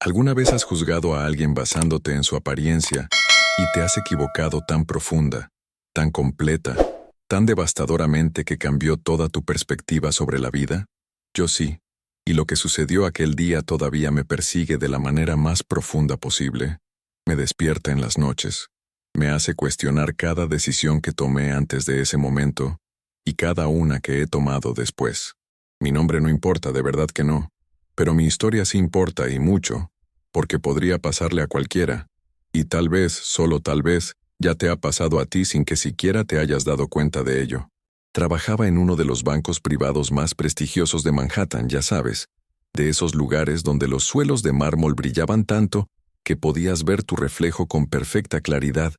¿Alguna vez has juzgado a alguien basándote en su apariencia y te has equivocado tan profunda, tan completa, tan devastadoramente que cambió toda tu perspectiva sobre la vida? Yo sí, y lo que sucedió aquel día todavía me persigue de la manera más profunda posible. Me despierta en las noches, me hace cuestionar cada decisión que tomé antes de ese momento y cada una que he tomado después. Mi nombre no importa, de verdad que no, pero mi historia sí importa y mucho, porque podría pasarle a cualquiera, y tal vez, solo tal vez, ya te ha pasado a ti sin que siquiera te hayas dado cuenta de ello. Trabajaba en uno de los bancos privados más prestigiosos de Manhattan, ya sabes, de esos lugares donde los suelos de mármol brillaban tanto que podías ver tu reflejo con perfecta claridad,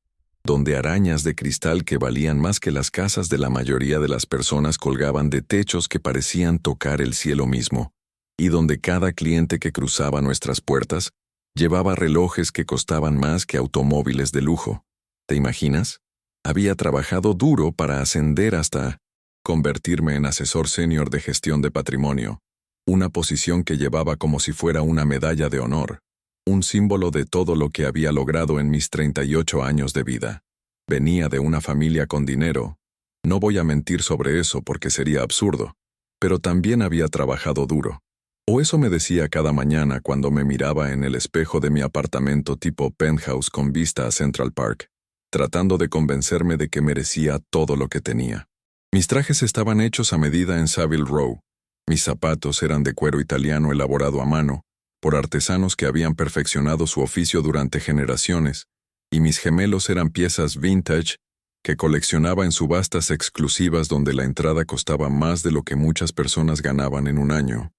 donde arañas de cristal que valían más que las casas de la mayoría de las personas colgaban de techos que parecían tocar el cielo mismo, y donde cada cliente que cruzaba nuestras puertas llevaba relojes que costaban más que automóviles de lujo. ¿Te imaginas? Había trabajado duro para ascender hasta convertirme en asesor senior de gestión de patrimonio, una posición que llevaba como si fuera una medalla de honor, un símbolo de todo lo que había logrado en mis 38 años de vida. Venía de una familia con dinero. No voy a mentir sobre eso porque sería absurdo, pero también había trabajado duro. O eso me decía cada mañana cuando me miraba en el espejo de mi apartamento tipo penthouse con vista a Central Park, tratando de convencerme de que merecía todo lo que tenía. Mis trajes estaban hechos a medida en Savile Row. Mis zapatos eran de cuero italiano elaborado a mano, por artesanos que habían perfeccionado su oficio durante generaciones, y mis gemelos eran piezas vintage que coleccionaba en subastas exclusivas donde la entrada costaba más de lo que muchas personas ganaban en un año.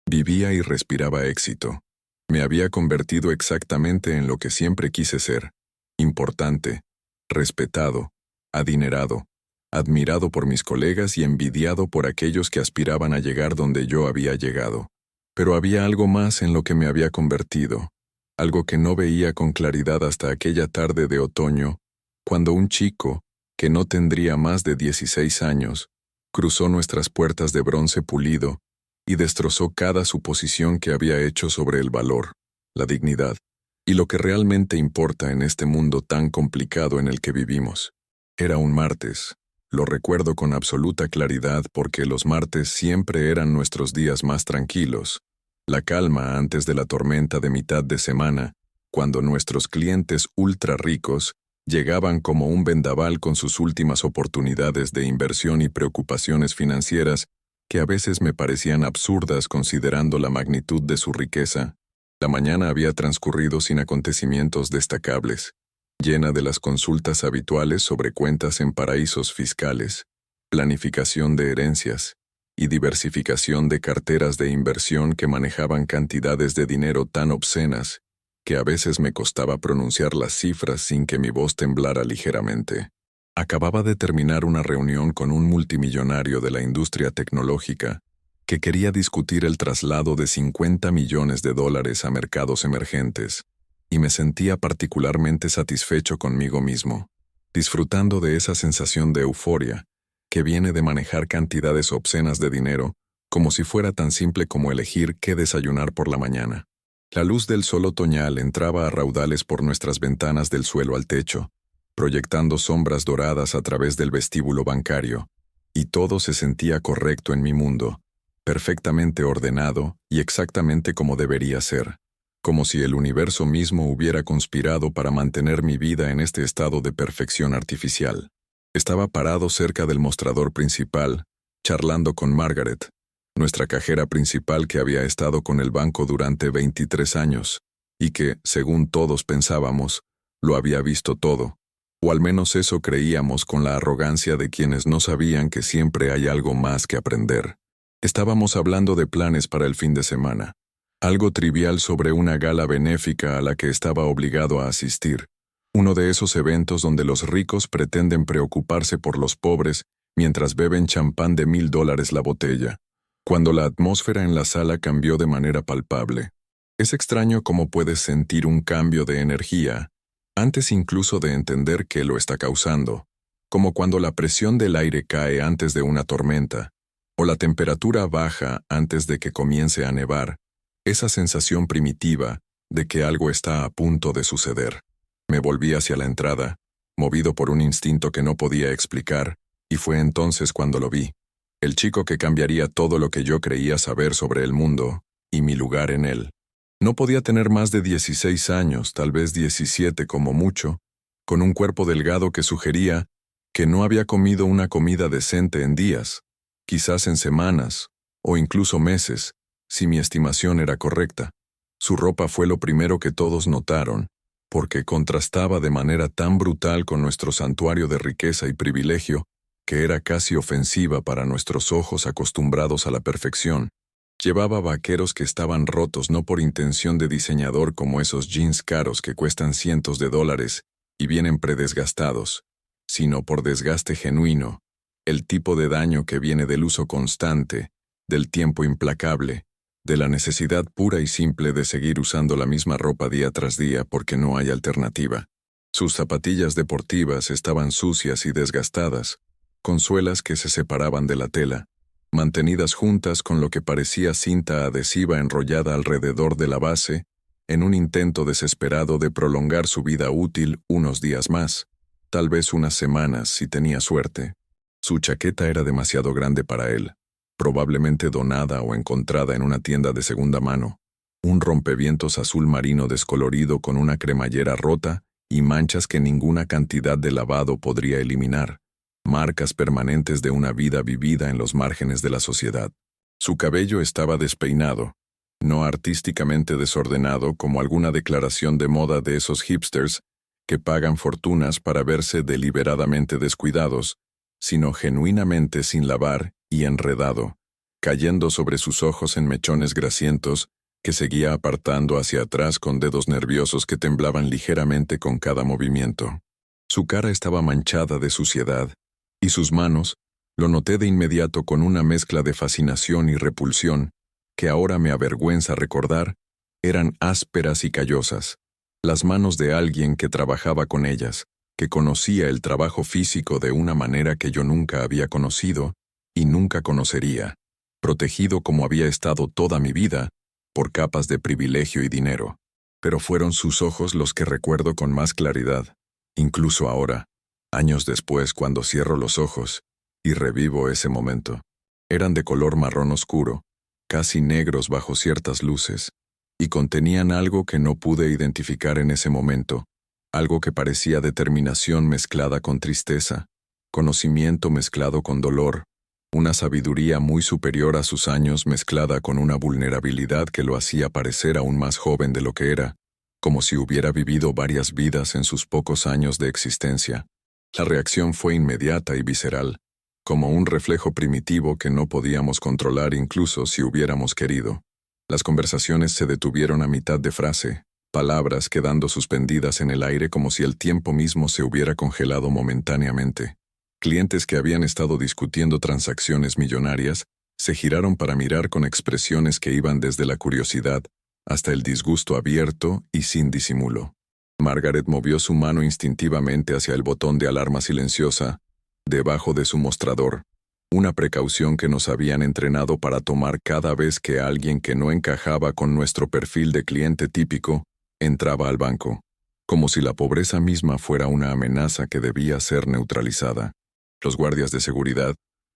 Vivía y respiraba éxito. Me había convertido exactamente en lo que siempre quise ser: importante, respetado, adinerado, admirado por mis colegas y envidiado por aquellos que aspiraban a llegar donde yo había llegado. Pero había algo más en lo que me había convertido, algo que no veía con claridad hasta aquella tarde de otoño, cuando un chico, que no tendría más de 16 años, cruzó nuestras puertas de bronce pulido y destrozó cada suposición que había hecho sobre el valor, la dignidad, y lo que realmente importa en este mundo tan complicado en el que vivimos. Era un martes. Lo recuerdo con absoluta claridad porque los martes siempre eran nuestros días más tranquilos, la calma antes de la tormenta de mitad de semana, cuando nuestros clientes ultra ricos llegaban como un vendaval con sus últimas oportunidades de inversión y preocupaciones financieras que a veces me parecían absurdas considerando la magnitud de su riqueza. La mañana había transcurrido sin acontecimientos destacables, llena de las consultas habituales sobre cuentas en paraísos fiscales, planificación de herencias y diversificación de carteras de inversión que manejaban cantidades de dinero tan obscenas que a veces me costaba pronunciar las cifras sin que mi voz temblara ligeramente. Acababa de terminar una reunión con un multimillonario de la industria tecnológica que quería discutir el traslado de $50 millones a mercados emergentes, y me sentía particularmente satisfecho conmigo mismo, disfrutando de esa sensación de euforia que viene de manejar cantidades obscenas de dinero, como si fuera tan simple como elegir qué desayunar por la mañana. La luz del sol otoñal entraba a raudales por nuestras ventanas del suelo al techo, proyectando sombras doradas a través del vestíbulo bancario, y todo se sentía correcto en mi mundo, perfectamente ordenado y exactamente como debería ser, como si el universo mismo hubiera conspirado para mantener mi vida en este estado de perfección artificial. Estaba parado cerca del mostrador principal, charlando con Margaret, nuestra cajera principal que había estado con el banco durante 23 años, y que, según todos pensábamos, lo había visto todo, o al menos eso creíamos con la arrogancia de quienes no sabían que siempre hay algo más que aprender. Estábamos hablando de planes para el fin de semana, algo trivial sobre una gala benéfica a la que estaba obligado a asistir, uno de esos eventos donde los ricos pretenden preocuparse por los pobres mientras beben champán de $1000 la botella, cuando la atmósfera en la sala cambió de manera palpable. Es extraño cómo puedes sentir un cambio de energía, antes incluso de entender qué lo está causando, como cuando la presión del aire cae antes de una tormenta, o la temperatura baja antes de que comience a nevar. Esa sensación primitiva, de que algo está a punto de suceder. Me volví hacia la entrada, movido por un instinto que no podía explicar, y fue entonces cuando lo vi. El chico que cambiaría todo lo que yo creía saber sobre el mundo, y mi lugar en él. No podía tener más de 16 años, tal vez 17 como mucho, con un cuerpo delgado que sugería que no había comido una comida decente en días, quizás en semanas, o incluso meses, si mi estimación era correcta. Su ropa fue lo primero que todos notaron, porque contrastaba de manera tan brutal con nuestro santuario de riqueza y privilegio, que era casi ofensiva para nuestros ojos acostumbrados a la perfección. Llevaba vaqueros que estaban rotos no por intención de diseñador como esos jeans caros que cuestan cientos de dólares y vienen predesgastados, sino por desgaste genuino, el tipo de daño que viene del uso constante, del tiempo implacable, de la necesidad pura y simple de seguir usando la misma ropa día tras día porque no hay alternativa. Sus zapatillas deportivas estaban sucias y desgastadas, con suelas que se separaban de la tela, mantenidas juntas con lo que parecía cinta adhesiva enrollada alrededor de la base, en un intento desesperado de prolongar su vida útil unos días más, tal vez unas semanas si tenía suerte. Su chaqueta era demasiado grande para él, probablemente donada o encontrada en una tienda de segunda mano, un rompevientos azul marino descolorido con una cremallera rota y manchas que ninguna cantidad de lavado podría eliminar. Marcas permanentes de una vida vivida en los márgenes de la sociedad. Su cabello estaba despeinado, no artísticamente desordenado como alguna declaración de moda de esos hipsters que pagan fortunas para verse deliberadamente descuidados, sino genuinamente sin lavar y enredado, cayendo sobre sus ojos en mechones grasientos que seguía apartando hacia atrás con dedos nerviosos que temblaban ligeramente con cada movimiento. Su cara estaba manchada de suciedad, y sus manos, lo noté de inmediato con una mezcla de fascinación y repulsión, que ahora me avergüenza recordar, eran ásperas y callosas. Las manos de alguien que trabajaba con ellas, que conocía el trabajo físico de una manera que yo nunca había conocido y nunca conocería, protegido como había estado toda mi vida, por capas de privilegio y dinero. Pero fueron sus ojos los que recuerdo con más claridad, incluso ahora. Años después, cuando cierro los ojos y revivo ese momento, eran de color marrón oscuro, casi negros bajo ciertas luces, y contenían algo que no pude identificar en ese momento, algo que parecía determinación mezclada con tristeza, conocimiento mezclado con dolor, una sabiduría muy superior a sus años mezclada con una vulnerabilidad que lo hacía parecer aún más joven de lo que era, como si hubiera vivido varias vidas en sus pocos años de existencia. La reacción fue inmediata y visceral, como un reflejo primitivo que no podíamos controlar incluso si hubiéramos querido. Las conversaciones se detuvieron a mitad de frase, palabras quedando suspendidas en el aire como si el tiempo mismo se hubiera congelado momentáneamente. Clientes que habían estado discutiendo transacciones millonarias se giraron para mirar con expresiones que iban desde la curiosidad hasta el disgusto abierto y sin disimulo. Margaret movió su mano instintivamente hacia el botón de alarma silenciosa, debajo de su mostrador, una precaución que nos habían entrenado para tomar cada vez que alguien que no encajaba con nuestro perfil de cliente típico entraba al banco, como si la pobreza misma fuera una amenaza que debía ser neutralizada. Los guardias de seguridad,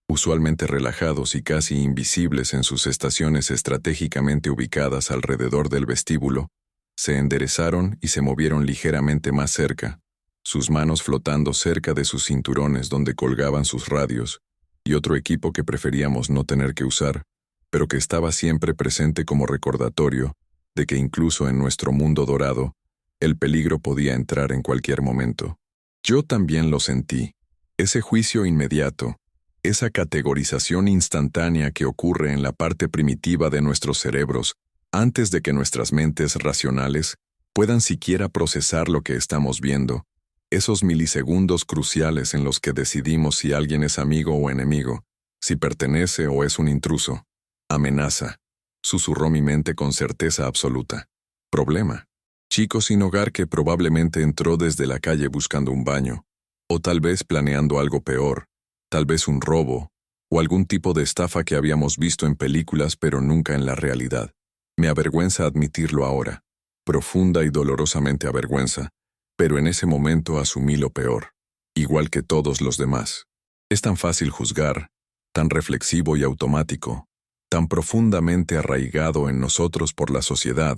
usualmente relajados y casi invisibles en sus estaciones estratégicamente ubicadas alrededor del vestíbulo, se enderezaron y se movieron ligeramente más cerca, sus manos flotando cerca de sus cinturones donde colgaban sus radios, y otro equipo que preferíamos no tener que usar, pero que estaba siempre presente como recordatorio de que incluso en nuestro mundo dorado, el peligro podía entrar en cualquier momento. Yo también lo sentí, ese juicio inmediato, esa categorización instantánea que ocurre en la parte primitiva de nuestros cerebros antes de que nuestras mentes racionales puedan siquiera procesar lo que estamos viendo, esos milisegundos cruciales en los que decidimos si alguien es amigo o enemigo, si pertenece o es un intruso. Amenaza, susurró mi mente con certeza absoluta. Problema. Chico sin hogar que probablemente entró desde la calle buscando un baño, o tal vez planeando algo peor, tal vez un robo, o algún tipo de estafa que habíamos visto en películas pero nunca en la realidad. Me avergüenza admitirlo ahora. profunda y dolorosamente avergüenza, pero en ese momento asumí lo peor, igual que todos los demás. Es tan fácil juzgar, tan reflexivo y automático, tan profundamente arraigado en nosotros por la sociedad,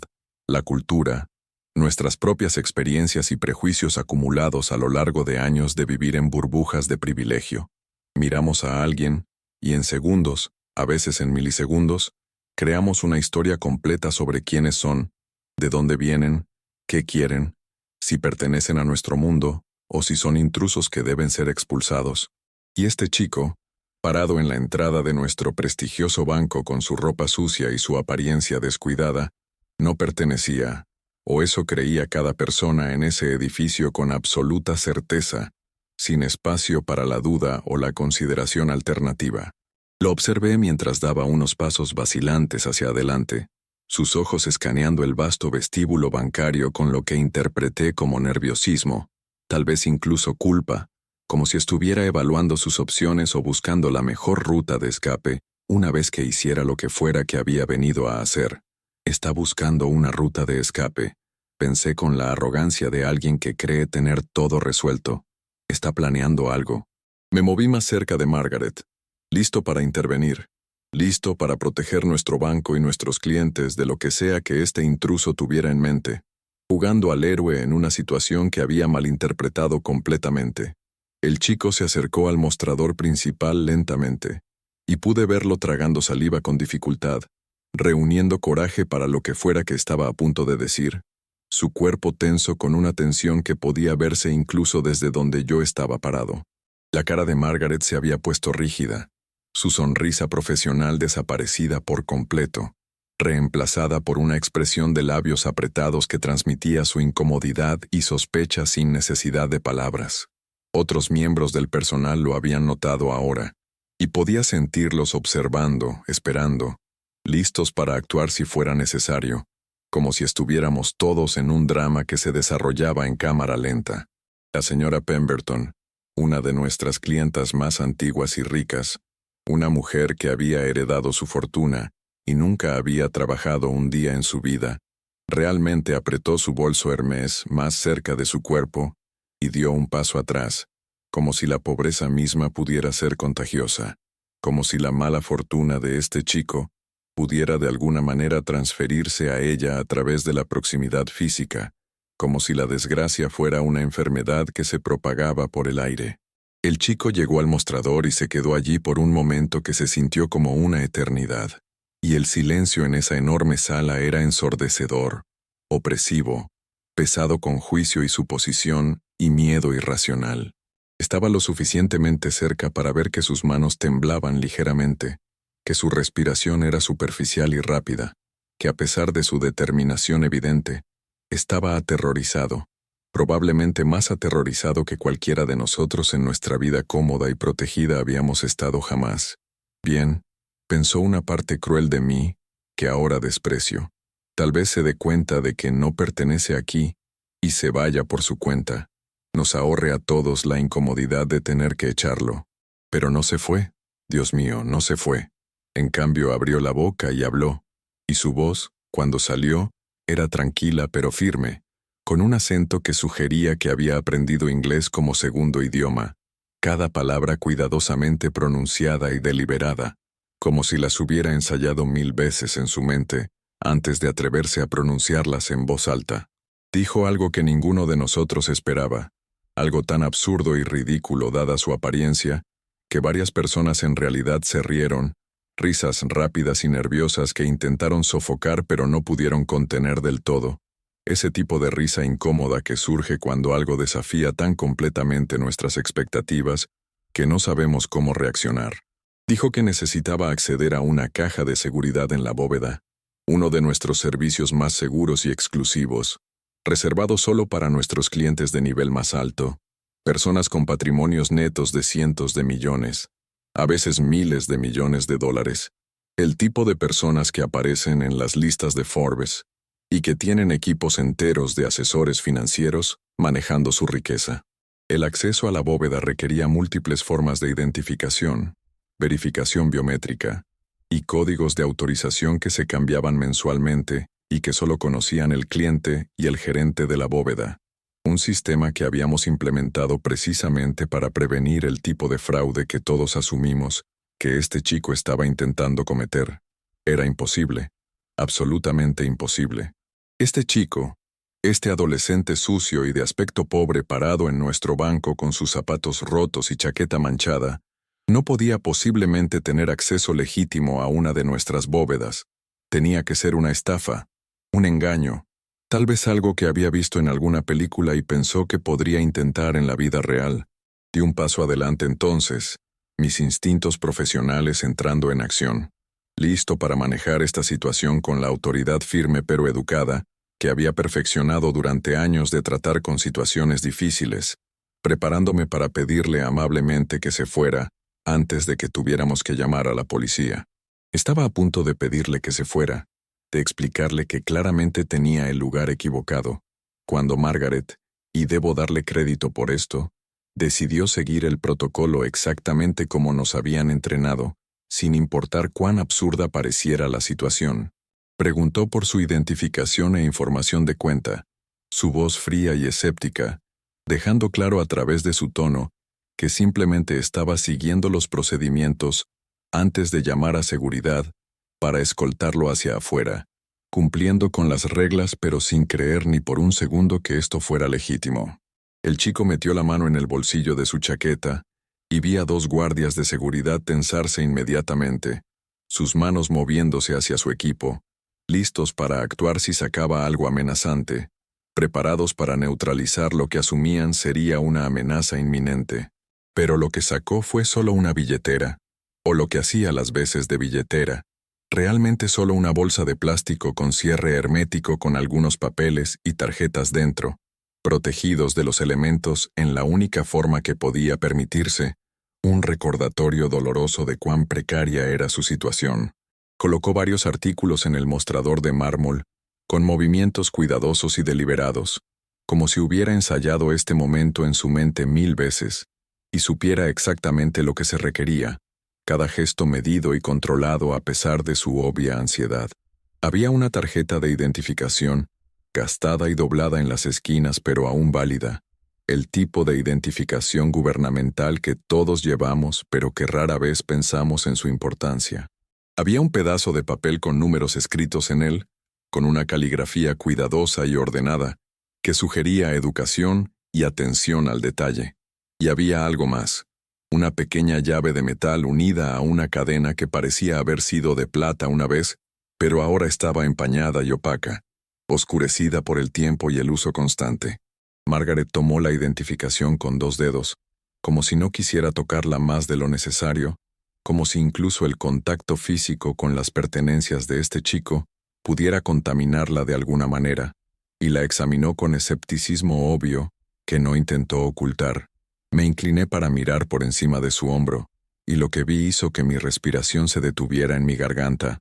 la cultura, nuestras propias experiencias y prejuicios acumulados a lo largo de años de vivir en burbujas de privilegio. Miramos a alguien, y en segundos, a veces en milisegundos, creamos una historia completa sobre quiénes son, de dónde vienen, qué quieren, si pertenecen a nuestro mundo, o si son intrusos que deben ser expulsados. Y este chico, parado en la entrada de nuestro prestigioso banco con su ropa sucia y su apariencia descuidada, no pertenecía, o eso creía cada persona en ese edificio con absoluta certeza, sin espacio para la duda o la consideración alternativa. Lo observé mientras daba unos pasos vacilantes hacia adelante, sus ojos escaneando el vasto vestíbulo bancario con lo que interpreté como nerviosismo, tal vez incluso culpa, como si estuviera evaluando sus opciones o buscando la mejor ruta de escape una vez que hiciera lo que fuera que había venido a hacer. Está buscando una ruta de escape, pensé con la arrogancia de alguien que cree tener todo resuelto. Está planeando algo. Me moví más cerca de Margaret, listo para intervenir, listo para proteger nuestro banco y nuestros clientes de lo que sea que este intruso tuviera en mente, jugando al héroe en una situación que había malinterpretado completamente. El chico se acercó al mostrador principal lentamente, y pude verlo tragando saliva con dificultad, reuniendo coraje para lo que fuera que estaba a punto de decir, su cuerpo tenso con una tensión que podía verse incluso desde donde yo estaba parado. La cara de Margaret se había puesto rígida, su sonrisa profesional desaparecida por completo, reemplazada por una expresión de labios apretados que transmitía su incomodidad y sospecha sin necesidad de palabras. Otros miembros del personal lo habían notado ahora, y podía sentirlos observando, esperando, listos para actuar si fuera necesario, como si estuviéramos todos en un drama que se desarrollaba en cámara lenta. La señora Pemberton, una de nuestras clientas más antiguas y ricas, una mujer que había heredado su fortuna y nunca había trabajado un día en su vida, realmente apretó su bolso Hermès más cerca de su cuerpo y dio un paso atrás, como si la pobreza misma pudiera ser contagiosa, como si la mala fortuna de este chico pudiera de alguna manera transferirse a ella a través de la proximidad física, como si la desgracia fuera una enfermedad que se propagaba por el aire. El chico llegó al mostrador y se quedó allí por un momento que se sintió como una eternidad, y el silencio en esa enorme sala era ensordecedor, opresivo, pesado con juicio y suposición y miedo irracional. Estaba lo suficientemente cerca para ver que sus manos temblaban ligeramente, que su respiración era superficial y rápida, que a pesar de su determinación evidente, estaba aterrorizado, probablemente más aterrorizado que cualquiera de nosotros en nuestra vida cómoda y protegida habíamos estado jamás. Bien, pensó una parte cruel de mí, que ahora desprecio. Tal vez se dé cuenta de que no pertenece aquí, y se vaya por su cuenta. Nos ahorre a todos la incomodidad de tener que echarlo. Pero no se fue. Dios mío, no se fue. En cambio abrió la boca y habló, y su voz, cuando salió, era tranquila pero firme, con un acento que sugería que había aprendido inglés como segundo idioma, cada palabra cuidadosamente pronunciada y deliberada, como si las hubiera ensayado 1000 veces en su mente, antes de atreverse a pronunciarlas en voz alta. Dijo algo que ninguno de nosotros esperaba, algo tan absurdo y ridículo dada su apariencia, que varias personas en realidad se rieron, risas rápidas y nerviosas que intentaron sofocar pero no pudieron contener del todo. Ese tipo de risa incómoda que surge cuando algo desafía tan completamente nuestras expectativas que no sabemos cómo reaccionar. Dijo que necesitaba acceder a una caja de seguridad en la bóveda, uno de nuestros servicios más seguros y exclusivos, reservado solo para nuestros clientes de nivel más alto, personas con patrimonios netos de cientos de millones, a veces miles de millones de dólares, el tipo de personas que aparecen en las listas de Forbes y que tienen equipos enteros de asesores financieros manejando su riqueza. El acceso a la bóveda requería múltiples formas de identificación, verificación biométrica y códigos de autorización que se cambiaban mensualmente y que solo conocían el cliente y el gerente de la bóveda. Un sistema que habíamos implementado precisamente para prevenir el tipo de fraude que todos asumimos que este chico estaba intentando cometer. Era imposible, absolutamente imposible. Este chico, este adolescente sucio y de aspecto pobre parado en nuestro banco con sus zapatos rotos y chaqueta manchada, no podía posiblemente tener acceso legítimo a una de nuestras bóvedas. Tenía que ser una estafa, un engaño, tal vez algo que había visto en alguna película y pensó que podría intentar en la vida real. Di un paso adelante entonces, mis instintos profesionales entrando en acción, listo para manejar esta situación con la autoridad firme pero educada, que había perfeccionado durante años de tratar con situaciones difíciles, preparándome para pedirle amablemente que se fuera antes de que tuviéramos que llamar a la policía. Estaba a punto de pedirle que se fuera, de explicarle que claramente tenía el lugar equivocado, cuando Margaret, y debo darle crédito por esto, decidió seguir el protocolo exactamente como nos habían entrenado, sin importar cuán absurda pareciera la situación. Preguntó por su identificación e información de cuenta, su voz fría y escéptica, dejando claro a través de su tono que simplemente estaba siguiendo los procedimientos antes de llamar a seguridad para escoltarlo hacia afuera, cumpliendo con las reglas pero sin creer ni por un segundo que esto fuera legítimo. El chico metió la mano en el bolsillo de su chaqueta y vi a 2 guardias de seguridad tensarse inmediatamente, sus manos moviéndose hacia su equipo, listos para actuar si sacaba algo amenazante, preparados para neutralizar lo que asumían sería una amenaza inminente. Pero lo que sacó fue solo una billetera, o lo que hacía las veces de billetera, realmente solo una bolsa de plástico con cierre hermético con algunos papeles y tarjetas dentro, protegidos de los elementos en la única forma que podía permitirse, un recordatorio doloroso de cuán precaria era su situación. Colocó varios artículos en el mostrador de mármol, con movimientos cuidadosos y deliberados, como si hubiera ensayado este momento en su mente 1000 veces, y supiera exactamente lo que se requería, cada gesto medido y controlado a pesar de su obvia ansiedad. Había una tarjeta de identificación, gastada y doblada en las esquinas pero aún válida, el tipo de identificación gubernamental que todos llevamos pero que rara vez pensamos en su importancia. Había un pedazo de papel con números escritos en él, con una caligrafía cuidadosa y ordenada, que sugería educación y atención al detalle. Y había algo más, una pequeña llave de metal unida a una cadena que parecía haber sido de plata una vez, pero ahora estaba empañada y opaca, oscurecida por el tiempo y el uso constante. Margaret tomó la identificación con 2 dedos, como si no quisiera tocarla más de lo necesario, como si incluso el contacto físico con las pertenencias de este chico pudiera contaminarla de alguna manera, y la examinó con escepticismo obvio que no intentó ocultar. Me incliné para mirar por encima de su hombro, y lo que vi hizo que mi respiración se detuviera en mi garganta.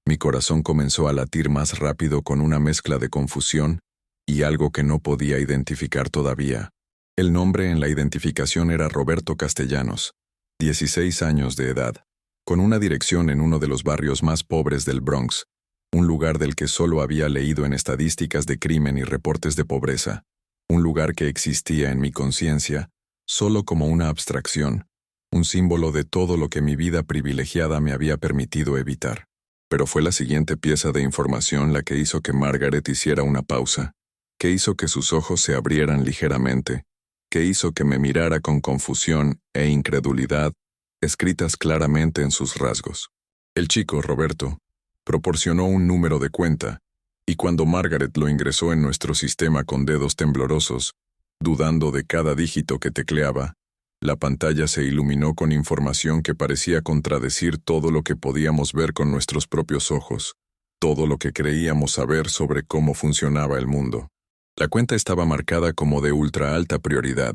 Mi corazón comenzó a latir más rápido con una mezcla de confusión y algo que no podía identificar todavía. El nombre en la identificación era Roberto Castellanos, 16 años de edad, con una dirección en uno de los barrios más pobres del Bronx, un lugar del que solo había leído en estadísticas de crimen y reportes de pobreza, un lugar que existía en mi conciencia solo como una abstracción, un símbolo de todo lo que mi vida privilegiada me había permitido evitar. Pero fue la siguiente pieza de información la que hizo que Margaret hiciera una pausa, que hizo que sus ojos se abrieran ligeramente, que hizo que me mirara con confusión e incredulidad, escritas claramente en sus rasgos. El chico, Roberto, proporcionó un número de cuenta, y cuando Margaret lo ingresó en nuestro sistema con dedos temblorosos, dudando de cada dígito que tecleaba, la pantalla se iluminó con información que parecía contradecir todo lo que podíamos ver con nuestros propios ojos, todo lo que creíamos saber sobre cómo funcionaba el mundo. La cuenta estaba marcada como de ultra alta prioridad,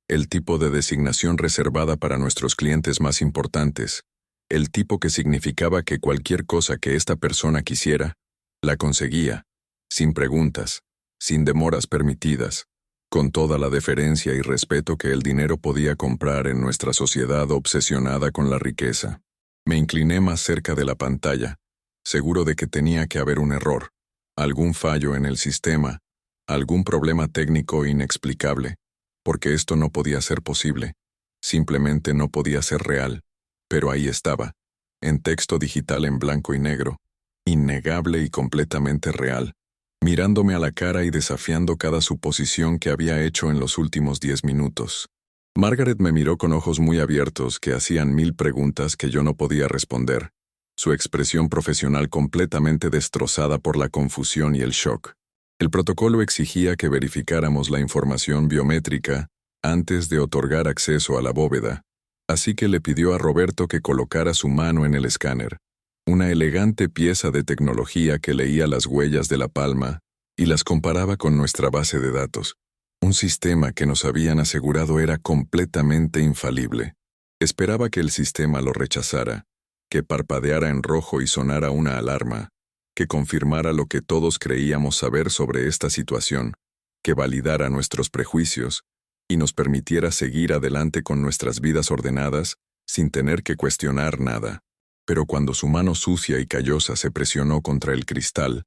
el tipo de designación reservada para nuestros clientes más importantes, el tipo que significaba que cualquier cosa que esta persona quisiera, la conseguía, sin preguntas, sin demoras permitidas, con toda la deferencia y respeto que el dinero podía comprar en nuestra sociedad obsesionada con la riqueza. Me incliné más cerca de la pantalla, seguro de que tenía que haber un error, Algún fallo en el sistema, algún problema técnico inexplicable, porque esto no podía ser posible, simplemente no podía ser real, pero ahí estaba, en texto digital en blanco y negro, innegable y completamente real, mirándome a la cara y desafiando cada suposición que había hecho en los últimos 10 minutos. Margaret me miró con ojos muy abiertos que hacían 1000 preguntas que yo no podía responder, su expresión profesional completamente destrozada por la confusión y el shock. El protocolo exigía que verificáramos la información biométrica antes de otorgar acceso a la bóveda, así que le pidió a Roberto que colocara su mano en el escáner, una elegante pieza de tecnología que leía las huellas de la palma y las comparaba con nuestra base de datos. Un sistema que nos habían asegurado era completamente infalible. Esperaba que el sistema lo rechazara, que parpadeara en rojo y sonara una alarma, que confirmara lo que todos creíamos saber sobre esta situación, que validara nuestros prejuicios y nos permitiera seguir adelante con nuestras vidas ordenadas sin tener que cuestionar nada. Pero cuando su mano sucia y callosa se presionó contra el cristal,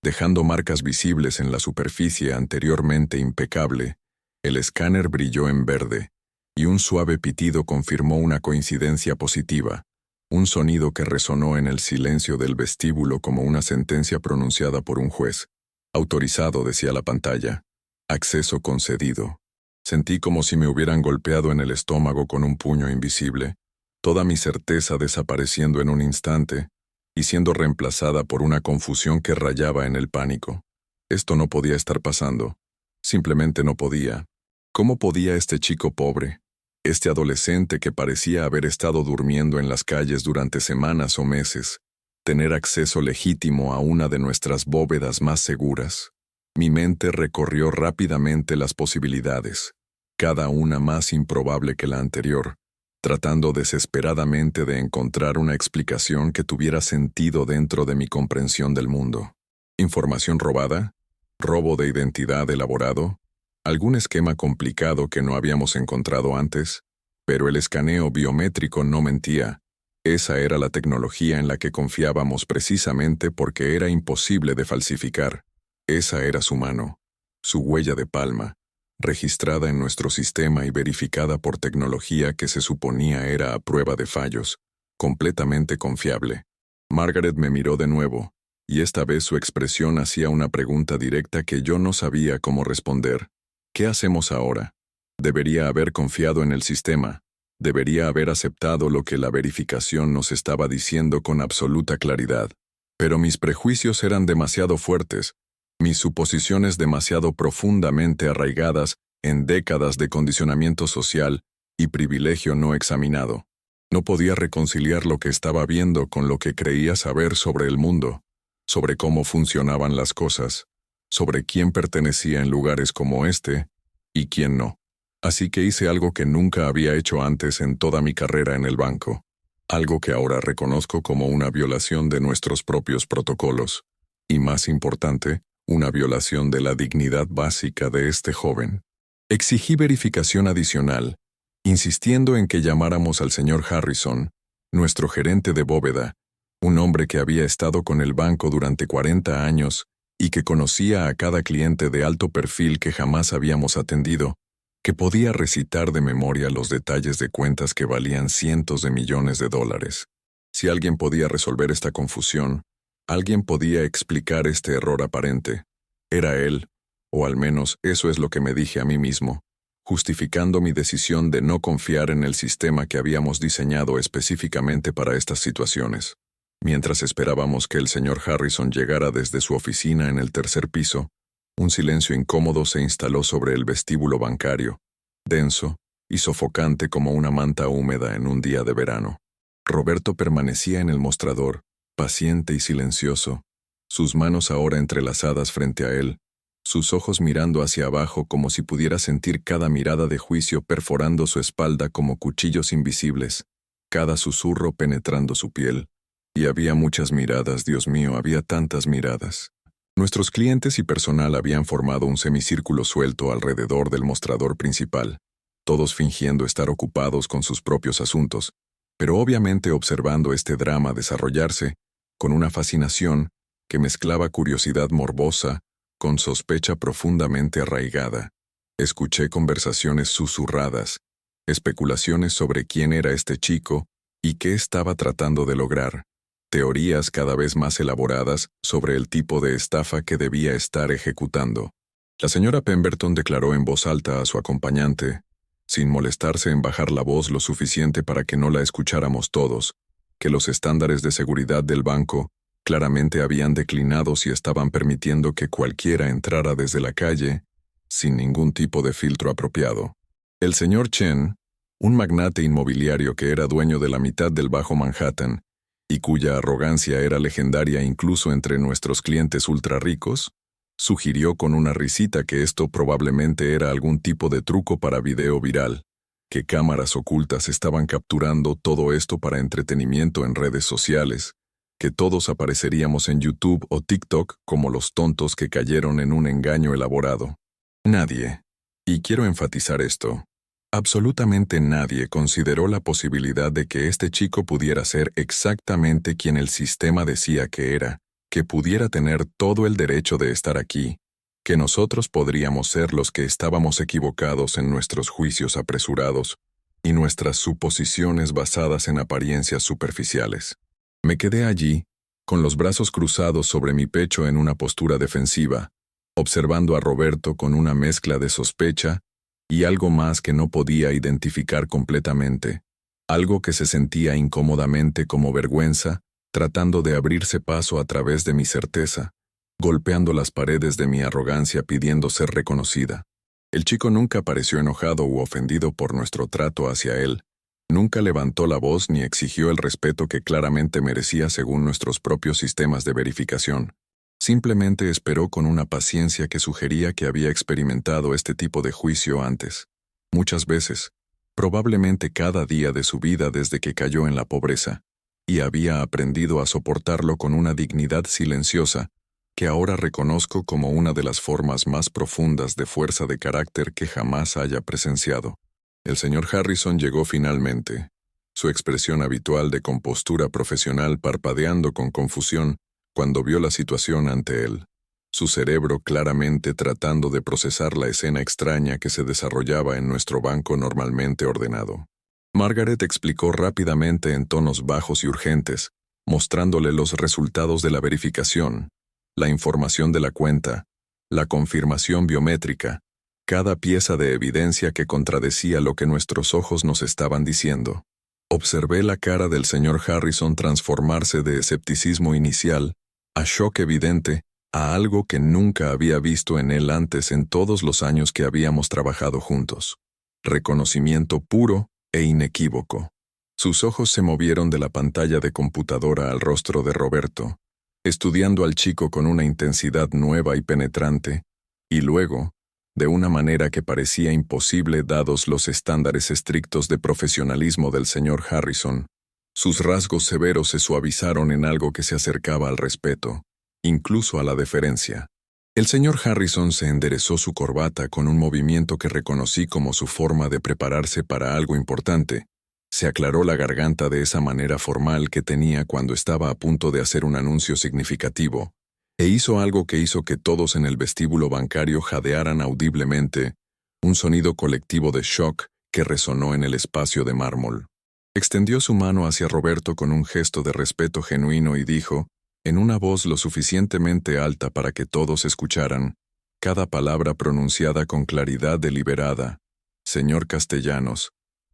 dejando marcas visibles en la superficie anteriormente impecable, el escáner brilló en verde, y un suave pitido confirmó una coincidencia positiva, un sonido que resonó en el silencio del vestíbulo como una sentencia pronunciada por un juez. Autorizado, decía la pantalla. Acceso concedido. Sentí como si me hubieran golpeado en el estómago con un puño invisible, toda mi certeza desapareciendo en un instante y siendo reemplazada por una confusión que rayaba en el pánico. Esto no podía estar pasando. Simplemente no podía. ¿Cómo podía este chico pobre, este adolescente que parecía haber estado durmiendo en las calles durante semanas o meses, tener acceso legítimo a una de nuestras bóvedas más seguras? Mi mente recorrió rápidamente las posibilidades, cada una más improbable que la anterior, tratando desesperadamente de encontrar una explicación que tuviera sentido dentro de mi comprensión del mundo. ¿Información robada? ¿Robo de identidad elaborado? ¿Algún esquema complicado que no habíamos encontrado antes? Pero el escaneo biométrico no mentía. Esa era la tecnología en la que confiábamos precisamente porque era imposible de falsificar. Esa era su mano, su huella de palma, registrada en nuestro sistema y verificada por tecnología que se suponía era a prueba de fallos, completamente confiable. Margaret me miró de nuevo, y esta vez su expresión hacía una pregunta directa que yo no sabía cómo responder. ¿Qué hacemos ahora? Debería haber confiado en el sistema. Debería haber aceptado lo que la verificación nos estaba diciendo con absoluta claridad. Pero mis prejuicios eran demasiado fuertes, mis suposiciones demasiado profundamente arraigadas en décadas de condicionamiento social y privilegio no examinado. No podía reconciliar lo que estaba viendo con lo que creía saber sobre el mundo, sobre cómo funcionaban las cosas, sobre quién pertenecía en lugares como este y quién no. Así que hice algo que nunca había hecho antes en toda mi carrera en el banco, algo que ahora reconozco como una violación de nuestros propios protocolos, y más importante, una violación de la dignidad básica de este joven. Exigí verificación adicional, insistiendo en que llamáramos al señor Harrison, nuestro gerente de bóveda, un hombre que había estado con el banco durante 40 años y que conocía a cada cliente de alto perfil que jamás habíamos atendido, que podía recitar de memoria los detalles de cuentas que valían cientos de millones de dólares. Si alguien podía resolver esta confusión, alguien podía explicar este error aparente. Era él, o al menos eso es lo que me dije a mí mismo, justificando mi decisión de no confiar en el sistema que habíamos diseñado específicamente para estas situaciones. Mientras esperábamos que el señor Harrison llegara desde su oficina en el tercer piso, un silencio incómodo se instaló sobre el vestíbulo bancario, denso y sofocante como una manta húmeda en un día de verano. Roberto permanecía en el mostrador, paciente y silencioso, sus manos ahora entrelazadas frente a él, sus ojos mirando hacia abajo como si pudiera sentir cada mirada de juicio perforando su espalda como cuchillos invisibles, cada susurro penetrando su piel. Y había muchas miradas, Dios mío, había tantas miradas. Nuestros clientes y personal habían formado un semicírculo suelto alrededor del mostrador principal, todos fingiendo estar ocupados con sus propios asuntos, pero obviamente observando este drama desarrollarse, con una fascinación que mezclaba curiosidad morbosa con sospecha profundamente arraigada. Escuché conversaciones susurradas, especulaciones sobre quién era este chico y qué estaba tratando de lograr, teorías cada vez más elaboradas sobre el tipo de estafa que debía estar ejecutando. La señora Pemberton declaró en voz alta a su acompañante, sin molestarse en bajar la voz lo suficiente para que no la escucháramos todos, que los estándares de seguridad del banco claramente habían declinado si estaban permitiendo que cualquiera entrara desde la calle, sin ningún tipo de filtro apropiado. El señor Chen, un magnate inmobiliario que era dueño de la mitad del Bajo Manhattan, y cuya arrogancia era legendaria incluso entre nuestros clientes ultra ricos, sugirió con una risita que esto probablemente era algún tipo de truco para video viral, que cámaras ocultas estaban capturando todo esto para entretenimiento en redes sociales, que todos apareceríamos en YouTube o TikTok como los tontos que cayeron en un engaño elaborado. Nadie, y quiero enfatizar esto, absolutamente nadie consideró la posibilidad de que este chico pudiera ser exactamente quien el sistema decía que era, que pudiera tener todo el derecho de estar aquí, que nosotros podríamos ser los que estábamos equivocados en nuestros juicios apresurados y nuestras suposiciones basadas en apariencias superficiales. Me quedé allí, con los brazos cruzados sobre mi pecho en una postura defensiva, observando a Roberto con una mezcla de sospecha y algo más que no podía identificar completamente, algo que se sentía incómodamente como vergüenza, tratando de abrirse paso a través de mi certeza, golpeando las paredes de mi arrogancia pidiendo ser reconocida. El chico nunca pareció enojado u ofendido por nuestro trato hacia él, nunca levantó la voz ni exigió el respeto que claramente merecía según nuestros propios sistemas de verificación. Simplemente esperó con una paciencia que sugería que había experimentado este tipo de juicio antes. Muchas veces, probablemente cada día de su vida desde que cayó en la pobreza, y había aprendido a soportarlo con una dignidad silenciosa, que ahora reconozco como una de las formas más profundas de fuerza de carácter que jamás haya presenciado. El señor Harrison llegó finalmente, su expresión habitual de compostura profesional parpadeando con confusión cuando vio la situación ante él, su cerebro claramente tratando de procesar la escena extraña que se desarrollaba en nuestro banco normalmente ordenado. Margaret explicó rápidamente en tonos bajos y urgentes, mostrándole los resultados de la verificación, la información de la cuenta, la confirmación biométrica, cada pieza de evidencia que contradecía lo que nuestros ojos nos estaban diciendo. Observé la cara del señor Harrison transformarse de escepticismo inicial a shock evidente, a algo que nunca había visto en él antes en todos los años que habíamos trabajado juntos. Reconocimiento puro e inequívoco. Sus ojos se movieron de la pantalla de computadora al rostro de Roberto, estudiando al chico con una intensidad nueva y penetrante, y luego, de una manera que parecía imposible dados los estándares estrictos de profesionalismo del señor Harrison, sus rasgos severos se suavizaron en algo que se acercaba al respeto, incluso a la deferencia. El señor Harrison se enderezó su corbata con un movimiento que reconocí como su forma de prepararse para algo importante. Se aclaró la garganta de esa manera formal que tenía cuando estaba a punto de hacer un anuncio significativo, e hizo algo que hizo que todos en el vestíbulo bancario jadearan audiblemente, un sonido colectivo de shock que resonó en el espacio de mármol. Extendió su mano hacia Roberto con un gesto de respeto genuino y dijo, en una voz lo suficientemente alta para que todos escucharan, cada palabra pronunciada con claridad deliberada: «Señor Castellanos,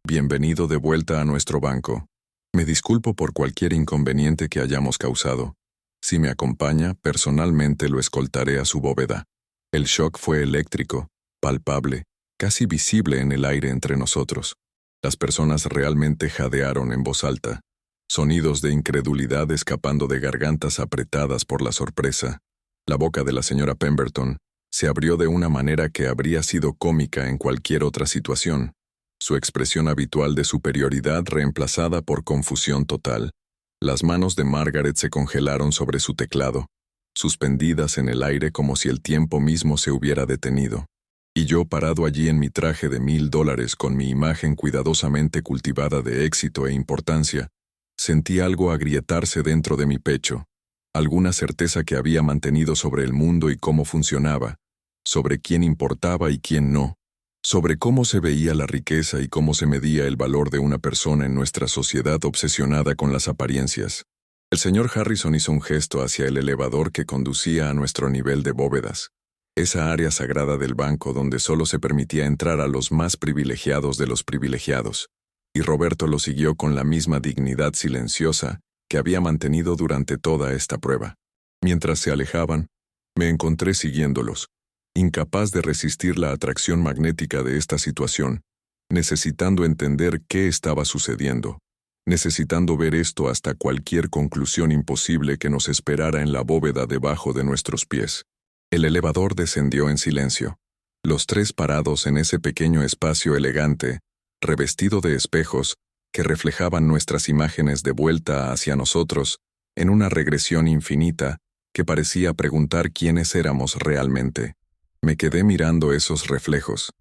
bienvenido de vuelta a nuestro banco. Me disculpo por cualquier inconveniente que hayamos causado. Si me acompaña, personalmente lo escoltaré a su bóveda». El shock fue eléctrico, palpable, casi visible en el aire entre nosotros. Las personas realmente jadearon en voz alta, sonidos de incredulidad escapando de gargantas apretadas por la sorpresa. La boca de la señora Pemberton se abrió de una manera que habría sido cómica en cualquier otra situación, su expresión habitual de superioridad reemplazada por confusión total. Las manos de Margaret se congelaron sobre su teclado, suspendidas en el aire como si el tiempo mismo se hubiera detenido. Y yo parado allí en mi traje de $1000 con mi imagen cuidadosamente cultivada de éxito e importancia, sentí algo agrietarse dentro de mi pecho, alguna certeza que había mantenido sobre el mundo y cómo funcionaba, sobre quién importaba y quién no, sobre cómo se veía la riqueza y cómo se medía el valor de una persona en nuestra sociedad obsesionada con las apariencias. El señor Harrison hizo un gesto hacia el elevador que conducía a nuestro nivel de bóvedas, esa área sagrada del banco donde solo se permitía entrar a los más privilegiados de los privilegiados, y Roberto lo siguió con la misma dignidad silenciosa que había mantenido durante toda esta prueba. Mientras se alejaban, me encontré siguiéndolos, incapaz de resistir la atracción magnética de esta situación, necesitando entender qué estaba sucediendo, necesitando ver esto hasta cualquier conclusión imposible que nos esperara en la bóveda debajo de nuestros pies. El elevador descendió en silencio, los tres parados en ese pequeño espacio elegante, revestido de espejos, que reflejaban nuestras imágenes de vuelta hacia nosotros, en una regresión infinita que parecía preguntar quiénes éramos realmente. Me quedé mirando esos reflejos,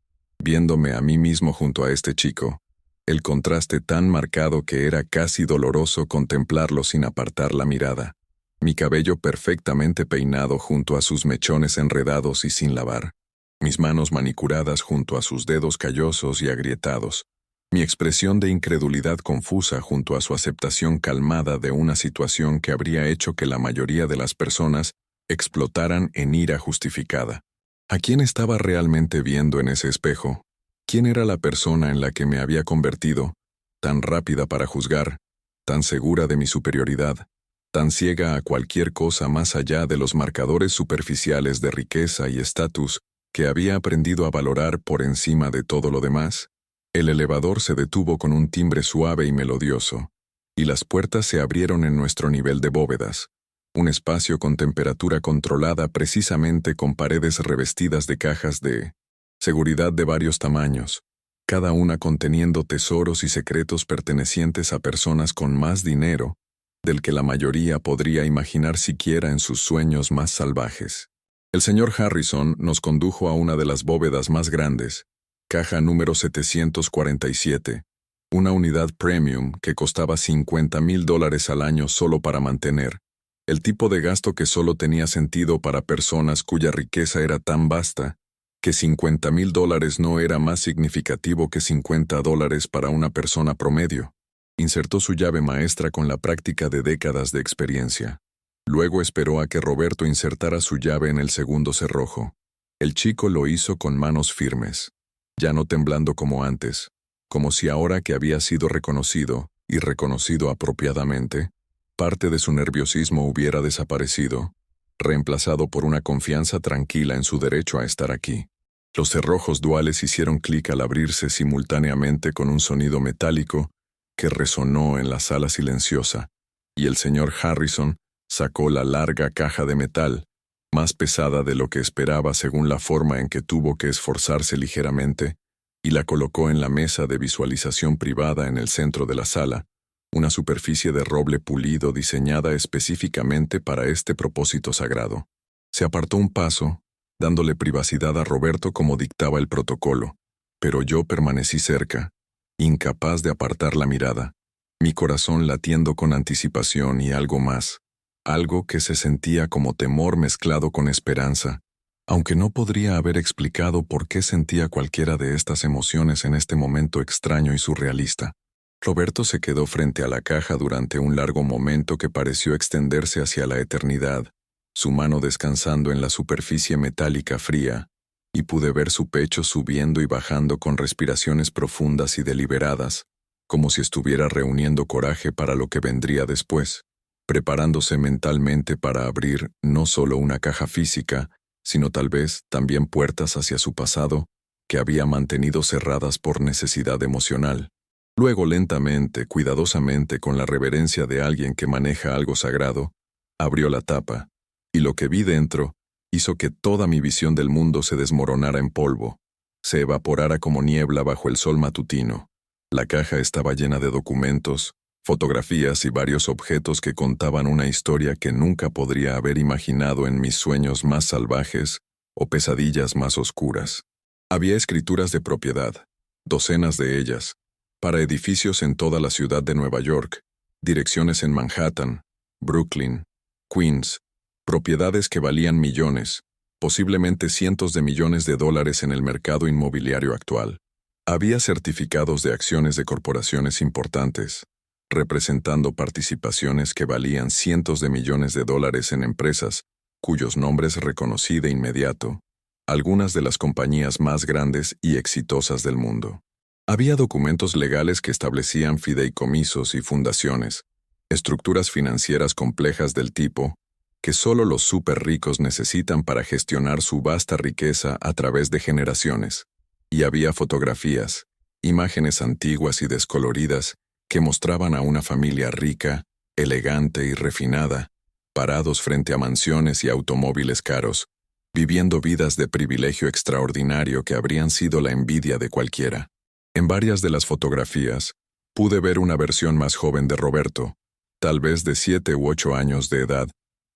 viéndome a mí mismo junto a este chico, el contraste tan marcado que era casi doloroso contemplarlo sin apartar la mirada. Mi cabello perfectamente peinado junto a sus mechones enredados y sin lavar, mis manos manicuradas junto a sus dedos callosos y agrietados, mi expresión de incredulidad confusa junto a su aceptación calmada de una situación que habría hecho que la mayoría de las personas explotaran en ira justificada. ¿A quién estaba realmente viendo en ese espejo? ¿Quién era la persona en la que me había convertido, tan rápida para juzgar, tan segura de mi superioridad, tan ciega a cualquier cosa más allá de los marcadores superficiales de riqueza y estatus que había aprendido a valorar por encima de todo lo demás? El elevador se detuvo con un timbre suave y melodioso, y las puertas se abrieron en nuestro nivel de bóvedas, un espacio con temperatura controlada precisamente con paredes revestidas de cajas de seguridad de varios tamaños, cada una conteniendo tesoros y secretos pertenecientes a personas con más dinero del que la mayoría podría imaginar siquiera en sus sueños más salvajes. El señor Harrison nos condujo a una de las bóvedas más grandes, caja número 747, una unidad premium que costaba $50,000 al año solo para mantener, el tipo de gasto que solo tenía sentido para personas cuya riqueza era tan vasta que $50,000 no era más significativo que $50 para una persona promedio. Insertó su llave maestra con la práctica de décadas de experiencia. Luego esperó a que Roberto insertara su llave en el segundo cerrojo. El chico lo hizo con manos firmes, ya no temblando como antes, como si ahora que había sido reconocido, y reconocido apropiadamente, parte de su nerviosismo hubiera desaparecido, reemplazado por una confianza tranquila en su derecho a estar aquí. Los cerrojos duales hicieron clic al abrirse simultáneamente con un sonido metálico que resonó en la sala silenciosa, y el señor Harrison sacó la larga caja de metal, más pesada de lo que esperaba según la forma en que tuvo que esforzarse ligeramente, y la colocó en la mesa de visualización privada en el centro de la sala, una superficie de roble pulido diseñada específicamente para este propósito sagrado. Se apartó un paso, dándole privacidad a Roberto como dictaba el protocolo, pero yo permanecí cerca, incapaz de apartar la mirada, mi corazón latiendo con anticipación y algo más, algo que se sentía como temor mezclado con esperanza, aunque no podría haber explicado por qué sentía cualquiera de estas emociones en este momento extraño y surrealista. Roberto se quedó frente a la caja durante un largo momento que pareció extenderse hacia la eternidad, su mano descansando en la superficie metálica fría, y pude ver su pecho subiendo y bajando con respiraciones profundas y deliberadas, como si estuviera reuniendo coraje para lo que vendría después, preparándose mentalmente para abrir no solo una caja física, sino tal vez también puertas hacia su pasado, que había mantenido cerradas por necesidad emocional. Luego lentamente, cuidadosamente, con la reverencia de alguien que maneja algo sagrado, abrió la tapa, y lo que vi dentro hizo que toda mi visión del mundo se desmoronara en polvo, se evaporara como niebla bajo el sol matutino. La caja estaba llena de documentos, fotografías y varios objetos que contaban una historia que nunca podría haber imaginado en mis sueños más salvajes o pesadillas más oscuras. Había escrituras de propiedad, docenas de ellas, para edificios en toda la ciudad de Nueva York, direcciones en Manhattan, Brooklyn, Queens, propiedades que valían millones, posiblemente cientos de millones de dólares en el mercado inmobiliario actual. Había certificados de acciones de corporaciones importantes, representando participaciones que valían cientos de millones de dólares en empresas, cuyos nombres reconocí de inmediato, algunas de las compañías más grandes y exitosas del mundo. Había documentos legales que establecían fideicomisos y fundaciones, estructuras financieras complejas del tipo que solo los súper ricos necesitan para gestionar su vasta riqueza a través de generaciones. Y había fotografías, imágenes antiguas y descoloridas que mostraban a una familia rica, elegante y refinada, parados frente a mansiones y automóviles caros, viviendo vidas de privilegio extraordinario que habrían sido la envidia de cualquiera. En varias de las fotografías, pude ver una versión más joven de Roberto, tal vez de 7 u 8 años de edad,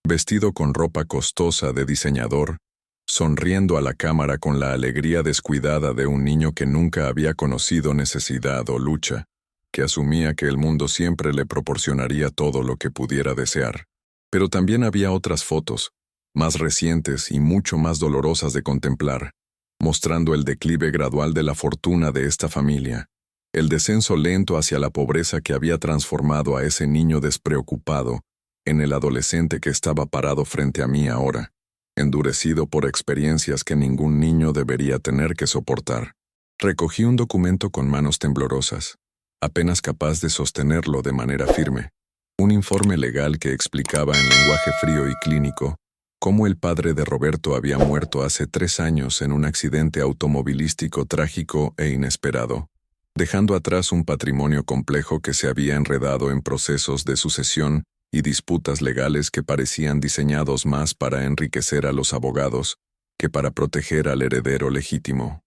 vestido con ropa costosa de diseñador, sonriendo a la cámara con la alegría descuidada de un niño que nunca había conocido necesidad o lucha, que asumía que el mundo siempre le proporcionaría todo lo que pudiera desear. Pero también había otras fotos, más recientes y mucho más dolorosas de contemplar, mostrando el declive gradual de la fortuna de esta familia, el descenso lento hacia la pobreza que había transformado a ese niño despreocupado en el adolescente que estaba parado frente a mí ahora, endurecido por experiencias que ningún niño debería tener que soportar. Recogí un documento con manos temblorosas, apenas capaz de sostenerlo de manera firme, un informe legal que explicaba en lenguaje frío y clínico cómo el padre de Roberto había muerto hace 3 años en un accidente automovilístico trágico e inesperado, dejando atrás un patrimonio complejo que se había enredado en procesos de sucesión y disputas legales que parecían diseñados más para enriquecer a los abogados que para proteger al heredero legítimo.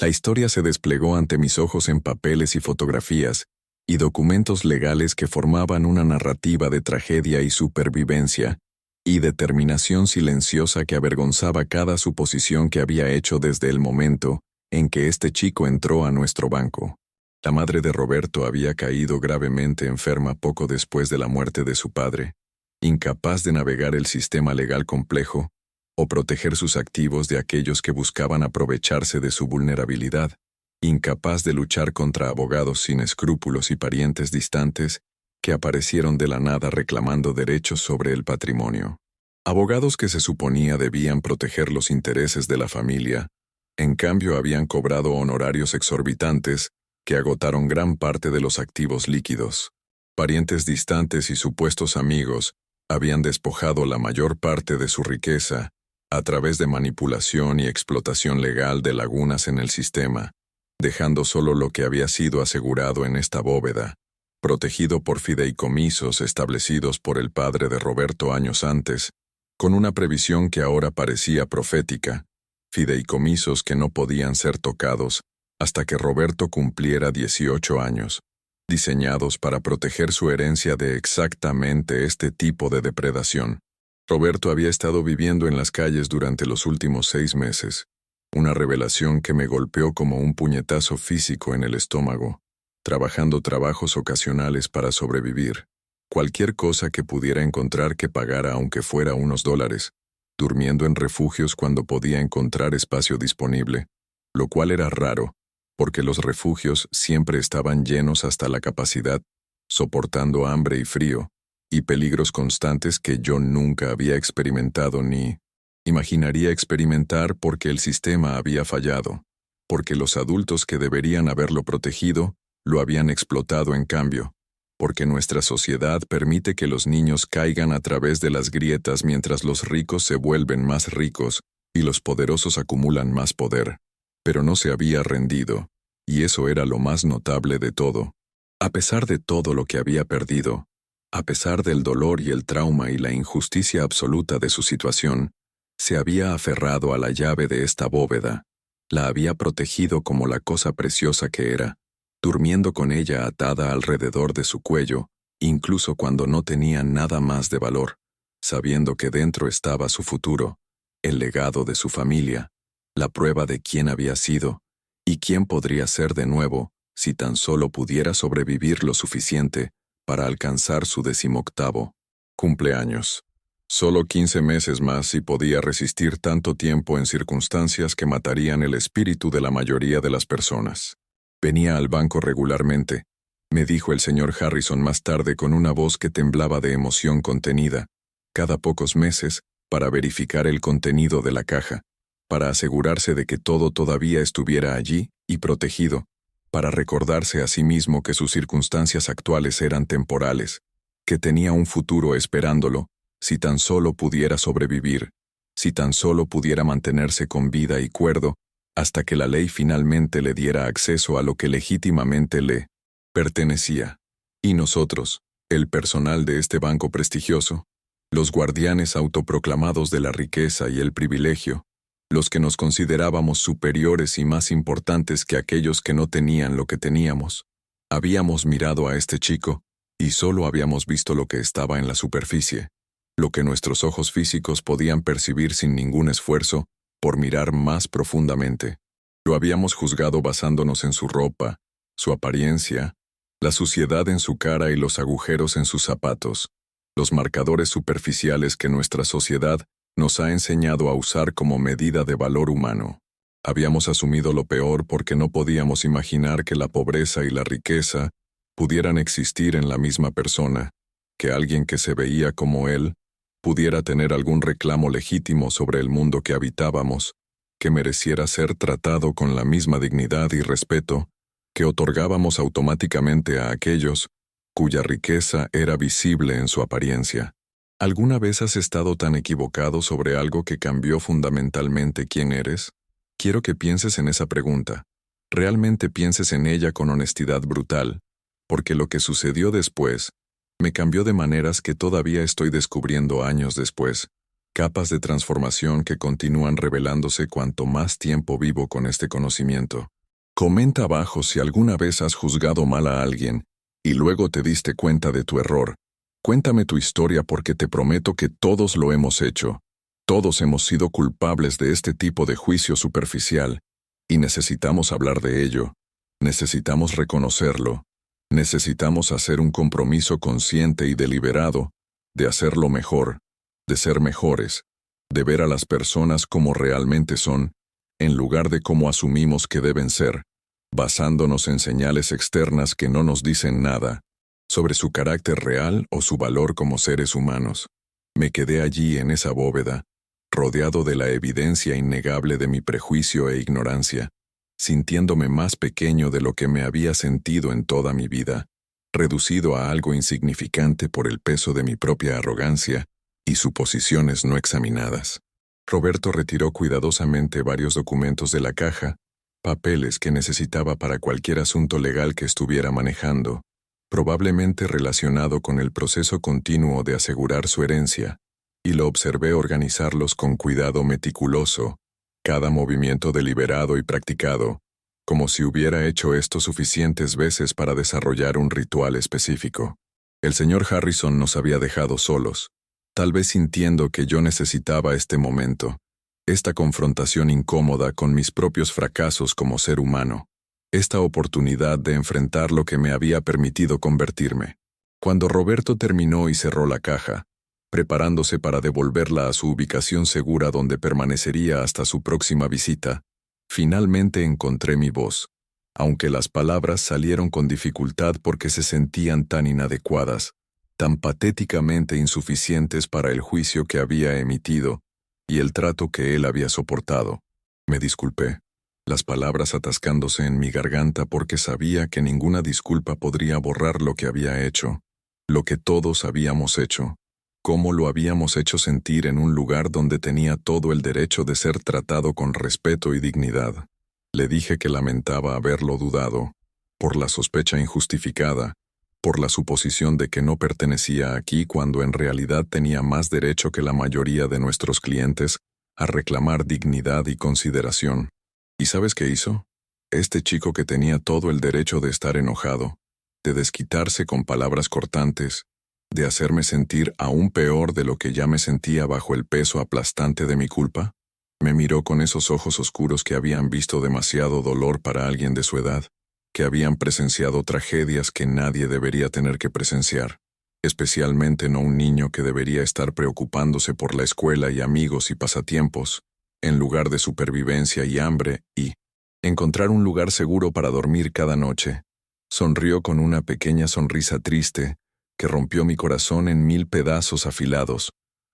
La historia se desplegó ante mis ojos en papeles y fotografías y documentos legales que formaban una narrativa de tragedia y supervivencia y determinación silenciosa que avergonzaba cada suposición que había hecho desde el momento en que este chico entró a nuestro banco. La madre de Roberto había caído gravemente enferma poco después de la muerte de su padre, incapaz de navegar el sistema legal complejo o proteger sus activos de aquellos que buscaban aprovecharse de su vulnerabilidad, incapaz de luchar contra abogados sin escrúpulos y parientes distantes que aparecieron de la nada reclamando derechos sobre el patrimonio. Abogados que se suponía debían proteger los intereses de la familia, en cambio habían cobrado honorarios exorbitantes que agotaron gran parte de los activos líquidos. Parientes distantes y supuestos amigos habían despojado la mayor parte de su riqueza a través de manipulación y explotación legal de lagunas en el sistema, dejando solo lo que había sido asegurado en esta bóveda, protegido por fideicomisos establecidos por el padre de Roberto años antes, con una previsión que ahora parecía profética, fideicomisos que no podían ser tocados hasta que Roberto cumpliera 18 años, diseñados para proteger su herencia de exactamente este tipo de depredación. Roberto había estado viviendo en las calles durante los últimos 6 meses, una revelación que me golpeó como un puñetazo físico en el estómago, trabajando trabajos ocasionales para sobrevivir, cualquier cosa que pudiera encontrar que pagara aunque fuera unos $, durmiendo en refugios cuando podía encontrar espacio disponible, lo cual era raro, porque los refugios siempre estaban llenos hasta la capacidad, soportando hambre y frío, y peligros constantes que yo nunca había experimentado ni imaginaría experimentar porque el sistema había fallado, porque los adultos que deberían haberlo protegido lo habían explotado en cambio, porque nuestra sociedad permite que los niños caigan a través de las grietas mientras los ricos se vuelven más ricos y los poderosos acumulan más poder. Pero no se había rendido, y eso era lo más notable de todo. A pesar de todo lo que había perdido, a pesar del dolor y el trauma y la injusticia absoluta de su situación, se había aferrado a la llave de esta bóveda, la había protegido como la cosa preciosa que era, durmiendo con ella atada alrededor de su cuello, incluso cuando no tenía nada más de valor, sabiendo que dentro estaba su futuro, el legado de su familia, la prueba de quién había sido y quién podría ser de nuevo si tan solo pudiera sobrevivir lo suficiente para alcanzar su 18º cumpleaños. Solo 15 meses más y podía resistir tanto tiempo en circunstancias que matarían el espíritu de la mayoría de las personas. Venía al banco regularmente, me dijo el señor Harrison más tarde con una voz que temblaba de emoción contenida, cada pocos meses, para verificar el contenido de la caja, para asegurarse de que todo todavía estuviera allí y protegido, para recordarse a sí mismo que sus circunstancias actuales eran temporales, que tenía un futuro esperándolo, si tan solo pudiera sobrevivir, si tan solo pudiera mantenerse con vida y cuerdo, hasta que la ley finalmente le diera acceso a lo que legítimamente le pertenecía. Y nosotros, el personal de este banco prestigioso, los guardianes autoproclamados de la riqueza y el privilegio, los que nos considerábamos superiores y más importantes que aquellos que no tenían lo que teníamos, habíamos mirado a este chico y solo habíamos visto lo que estaba en la superficie, lo que nuestros ojos físicos podían percibir sin ningún esfuerzo por mirar más profundamente. Lo habíamos juzgado basándonos en su ropa, su apariencia, la suciedad en su cara y los agujeros en sus zapatos, los marcadores superficiales que nuestra sociedad nos ha enseñado a usar como medida de valor humano. Habíamos asumido lo peor porque no podíamos imaginar que la pobreza y la riqueza pudieran existir en la misma persona, que alguien que se veía como él pudiera tener algún reclamo legítimo sobre el mundo que habitábamos, que mereciera ser tratado con la misma dignidad y respeto que otorgábamos automáticamente a aquellos cuya riqueza era visible en su apariencia. ¿Alguna vez has estado tan equivocado sobre algo que cambió fundamentalmente quién eres? Quiero que pienses en esa pregunta. Realmente pienses en ella con honestidad brutal, porque lo que sucedió después me cambió de maneras que todavía estoy descubriendo años después, capas de transformación que continúan revelándose cuanto más tiempo vivo con este conocimiento. Comenta abajo si alguna vez has juzgado mal a alguien y luego te diste cuenta de tu error. Cuéntame tu historia porque te prometo que todos lo hemos hecho. Todos hemos sido culpables de este tipo de juicio superficial y necesitamos hablar de ello. Necesitamos reconocerlo. Necesitamos hacer un compromiso consciente y deliberado de hacerlo mejor, de ser mejores, de ver a las personas como realmente son, en lugar de cómo asumimos que deben ser, basándonos en señales externas que no nos dicen nada sobre su carácter real o su valor como seres humanos. Me quedé allí en esa bóveda, rodeado de la evidencia innegable de mi prejuicio e ignorancia, sintiéndome más pequeño de lo que me había sentido en toda mi vida, reducido a algo insignificante por el peso de mi propia arrogancia y suposiciones no examinadas. Roberto retiró cuidadosamente varios documentos de la caja, papeles que necesitaba para cualquier asunto legal que estuviera manejando, probablemente relacionado con el proceso continuo de asegurar su herencia, y lo observé organizarlos con cuidado meticuloso, cada movimiento deliberado y practicado, como si hubiera hecho esto suficientes veces para desarrollar un ritual específico. El señor Harrison nos había dejado solos, tal vez sintiendo que yo necesitaba este momento, esta confrontación incómoda con mis propios fracasos como ser humano, esta oportunidad de enfrentar lo que me había permitido convertirme. Cuando Roberto terminó y cerró la caja, preparándose para devolverla a su ubicación segura donde permanecería hasta su próxima visita, finalmente encontré mi voz, aunque las palabras salieron con dificultad porque se sentían tan inadecuadas, tan patéticamente insuficientes para el juicio que había emitido y el trato que él había soportado. Me disculpé, las palabras atascándose en mi garganta porque sabía que ninguna disculpa podría borrar lo que había hecho, lo que todos habíamos hecho, cómo lo habíamos hecho sentir en un lugar donde tenía todo el derecho de ser tratado con respeto y dignidad. Le dije que lamentaba haberlo dudado, por la sospecha injustificada, por la suposición de que no pertenecía aquí cuando en realidad tenía más derecho que la mayoría de nuestros clientes a reclamar dignidad y consideración. ¿Y sabes qué hizo? Este chico que tenía todo el derecho de estar enojado, de desquitarse con palabras cortantes, de hacerme sentir aún peor de lo que ya me sentía bajo el peso aplastante de mi culpa, me miró con esos ojos oscuros que habían visto demasiado dolor para alguien de su edad, que habían presenciado tragedias que nadie debería tener que presenciar. especialmente no un niño que debería estar preocupándose por la escuela y amigos y pasatiempos, en lugar de supervivencia y hambre y encontrar un lugar seguro para dormir cada noche. Sonrió con una pequeña sonrisa triste que rompió mi corazón en 1000 pedazos afilados,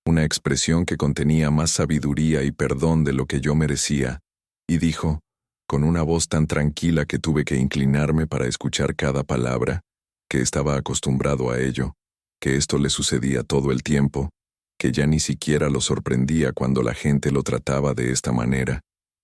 una expresión que contenía más sabiduría y perdón de lo que yo merecía, y dijo, con una voz tan tranquila que tuve que inclinarme para escuchar cada palabra, que estaba acostumbrado a ello, que esto le sucedía todo el tiempo, que ya ni siquiera lo sorprendía cuando la gente lo trataba de esta manera,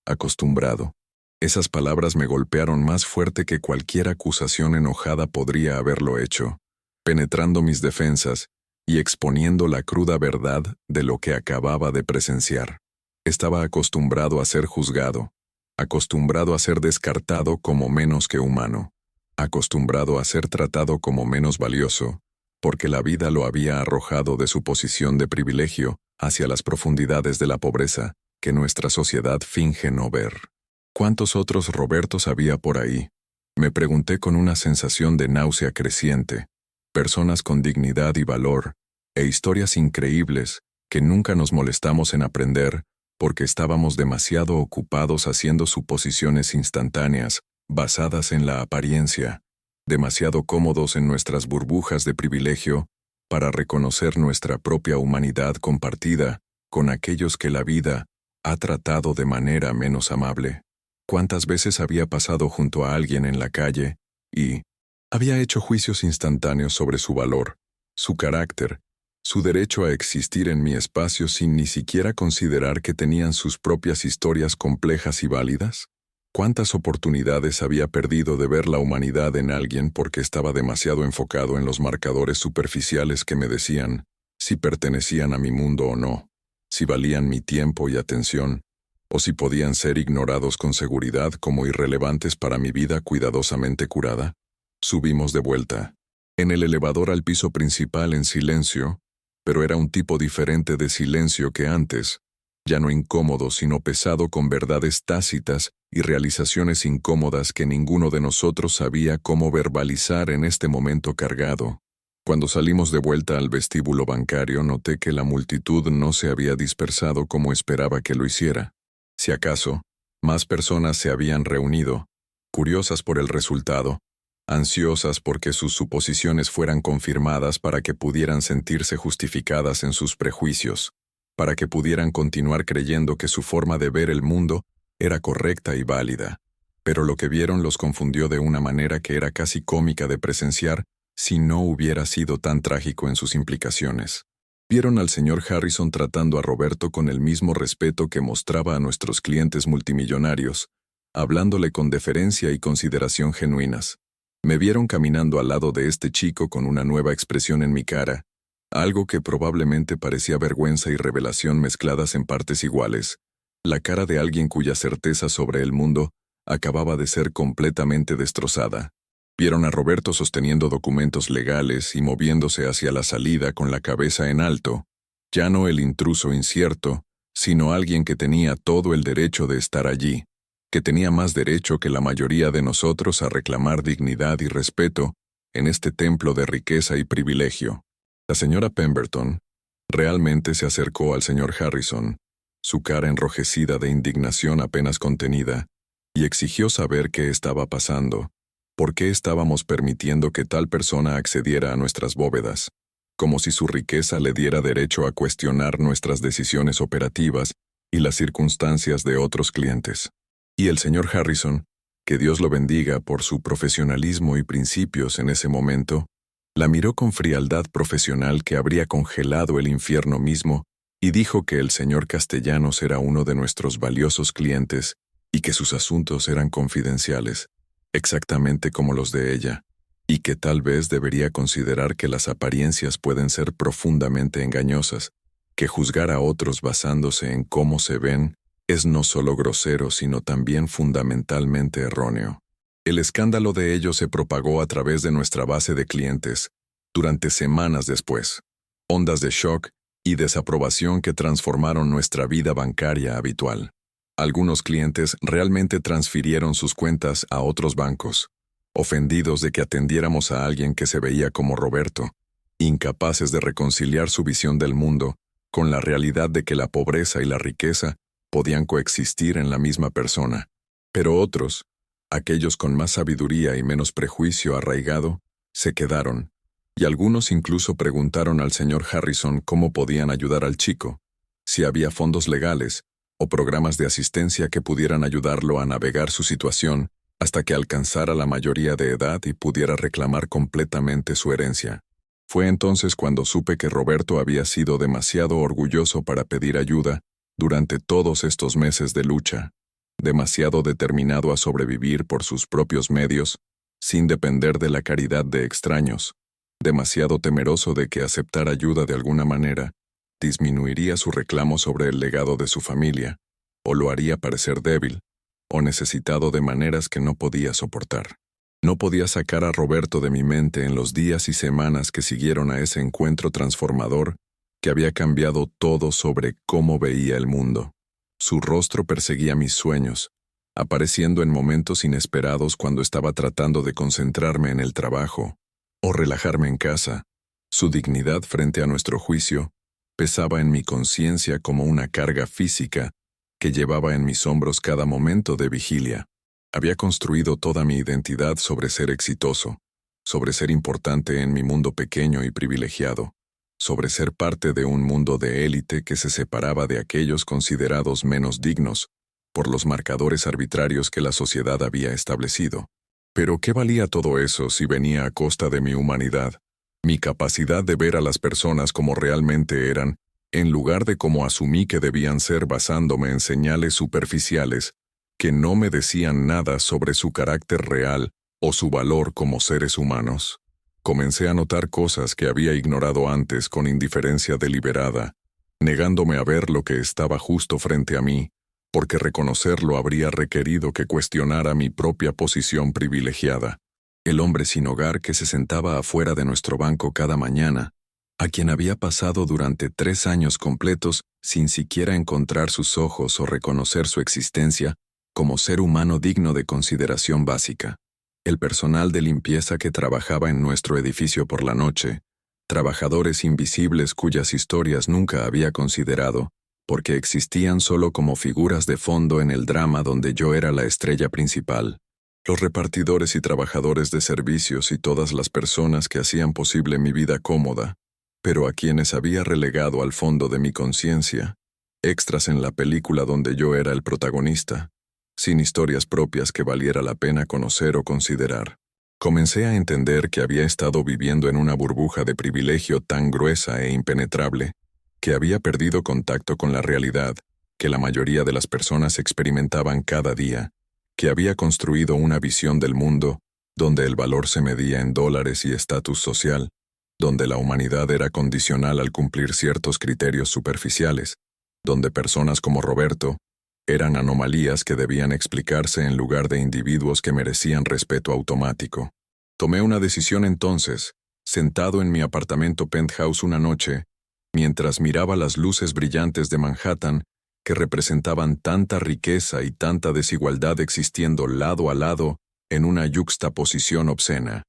acostumbrado. Esas palabras me golpearon más fuerte que cualquier acusación enojada podría haberlo hecho, penetrando mis defensas y exponiendo la cruda verdad de lo que acababa de presenciar. Estaba acostumbrado a ser juzgado, acostumbrado a ser descartado como menos que humano, acostumbrado a ser tratado como menos valioso, porque la vida lo había arrojado de su posición de privilegio hacia las profundidades de la pobreza que nuestra sociedad finge no ver. ¿Cuántos otros Robertos había por ahí? Me pregunté con una sensación de náusea creciente. Personas con dignidad y valor, e historias increíbles que nunca nos molestamos en aprender porque estábamos demasiado ocupados haciendo suposiciones instantáneas, basadas en la apariencia, demasiado cómodos en nuestras burbujas de privilegio para reconocer nuestra propia humanidad compartida con aquellos que la vida ha tratado de manera menos amable. ¿Cuántas veces había pasado junto a alguien en la calle y había hecho juicios instantáneos sobre su valor, su carácter, su derecho a existir en mi espacio sin ni siquiera considerar que tenían sus propias historias complejas y válidas? ¿Cuántas oportunidades había perdido de ver la humanidad en alguien porque estaba demasiado enfocado en los marcadores superficiales que me decían si pertenecían a mi mundo o no, si valían mi tiempo y atención, o si podían ser ignorados con seguridad como irrelevantes para mi vida cuidadosamente curada? Subimos de vuelta. En el elevador al piso principal en silencio, pero era un tipo diferente de silencio que antes, ya no incómodo sino pesado con verdades tácitas y realizaciones incómodas que ninguno de nosotros sabía cómo verbalizar en este momento cargado. Cuando salimos de vuelta al vestíbulo bancario noté que la multitud no se había dispersado como esperaba que lo hiciera. Si acaso, más personas se habían reunido, curiosas por el resultado, ansiosas porque sus suposiciones fueran confirmadas para que pudieran sentirse justificadas en sus prejuicios, para que pudieran continuar creyendo que su forma de ver el mundo era correcta y válida. Pero lo que vieron los confundió de una manera que era casi cómica de presenciar si no hubiera sido tan trágico en sus implicaciones. Vieron al señor Harrison tratando a Roberto con el mismo respeto que mostraba a nuestros clientes multimillonarios, hablándole con deferencia y consideración genuinas. Me vieron caminando al lado de este chico con una nueva expresión en mi cara, algo que probablemente parecía vergüenza y revelación mezcladas en partes iguales, la cara de alguien cuya certeza sobre el mundo acababa de ser completamente destrozada. Vieron a Roberto sosteniendo documentos legales y moviéndose hacia la salida con la cabeza en alto, ya no el intruso incierto, sino alguien que tenía todo el derecho de estar allí, que tenía más derecho que la mayoría de nosotros a reclamar dignidad y respeto en este templo de riqueza y privilegio. La señora Pemberton realmente se acercó al señor Harrison, su cara enrojecida de indignación apenas contenida, y exigió saber qué estaba pasando. ¿Por qué estábamos permitiendo que tal persona accediera a nuestras bóvedas? Como si su riqueza le diera derecho a cuestionar nuestras decisiones operativas y las circunstancias de otros clientes. Y el señor Harrison, que Dios lo bendiga por su profesionalismo y principios en ese momento, la miró con frialdad profesional que habría congelado el infierno mismo y dijo que el señor Castellanos era uno de nuestros valiosos clientes y que sus asuntos eran confidenciales, exactamente como los de ella, y que tal vez debería considerar que las apariencias pueden ser profundamente engañosas, que juzgar a otros basándose en cómo se ven es no solo grosero sino también fundamentalmente erróneo. El escándalo de ello se propagó a través de nuestra base de clientes durante semanas después, ondas de shock y desaprobación que transformaron nuestra vida bancaria habitual. Algunos clientes realmente transfirieron sus cuentas a otros bancos, ofendidos de que atendiéramos a alguien que se veía como Roberto, incapaces de reconciliar su visión del mundo con la realidad de que la pobreza y la riqueza podían coexistir en la misma persona. Pero otros, aquellos con más sabiduría y menos prejuicio arraigado, se quedaron, y algunos incluso preguntaron al señor Harrison cómo podían ayudar al chico, si había fondos legales o programas de asistencia que pudieran ayudarlo a navegar su situación hasta que alcanzara la mayoría de edad y pudiera reclamar completamente su herencia. Fue entonces cuando supe que Roberto había sido demasiado orgulloso para pedir ayuda durante todos estos meses de lucha, demasiado determinado a sobrevivir por sus propios medios, sin depender de la caridad de extraños, demasiado temeroso de que aceptar ayuda de alguna manera disminuiría su reclamo sobre el legado de su familia, o lo haría parecer débil, o necesitado de maneras que no podía soportar. No podía sacar a Roberto de mi mente en los días y semanas que siguieron a ese encuentro transformador que había cambiado todo sobre cómo veía el mundo. Su rostro perseguía mis sueños, apareciendo en momentos inesperados cuando estaba tratando de concentrarme en el trabajo o relajarme en casa. Su dignidad frente a nuestro juicio pesaba en mi conciencia como una carga física que llevaba en mis hombros cada momento de vigilia. Había construido toda mi identidad sobre ser exitoso, sobre ser importante en mi mundo pequeño y privilegiado, sobre ser parte de un mundo de élite que se separaba de aquellos considerados menos dignos por los marcadores arbitrarios que la sociedad había establecido. Pero ¿qué valía todo eso si venía a costa de mi humanidad, mi capacidad de ver a las personas como realmente eran, en lugar de como asumí que debían ser basándome en señales superficiales que no me decían nada sobre su carácter real o su valor como seres humanos? Comencé a notar cosas que había ignorado antes con indiferencia deliberada, negándome a ver lo que estaba justo frente a mí, porque reconocerlo habría requerido que cuestionara mi propia posición privilegiada. El hombre sin hogar que se sentaba afuera de nuestro banco cada mañana, a quien había pasado durante 3 años completos sin siquiera encontrar sus ojos o reconocer su existencia como ser humano digno de consideración básica. El personal de limpieza que trabajaba en nuestro edificio por la noche, trabajadores invisibles cuyas historias nunca había considerado, porque existían solo como figuras de fondo en el drama donde yo era la estrella principal. Los repartidores y trabajadores de servicios y todas las personas que hacían posible mi vida cómoda, pero a quienes había relegado al fondo de mi conciencia, extras en la película donde yo era el protagonista, sin historias propias que valiera la pena conocer o considerar. Comencé a entender que había estado viviendo en una burbuja de privilegio tan gruesa e impenetrable que había perdido contacto con la realidad que la mayoría de las personas experimentaban cada día, que había construido una visión del mundo donde el valor se medía en dólares y estatus social, donde la humanidad era condicional al cumplir ciertos criterios superficiales, donde personas como Roberto eran anomalías que debían explicarse en lugar de individuos que merecían respeto automático. Tomé una decisión entonces, sentado en mi apartamento penthouse una noche, mientras miraba las luces brillantes de Manhattan que representaban tanta riqueza y tanta desigualdad existiendo lado a lado en una yuxtaposición obscena.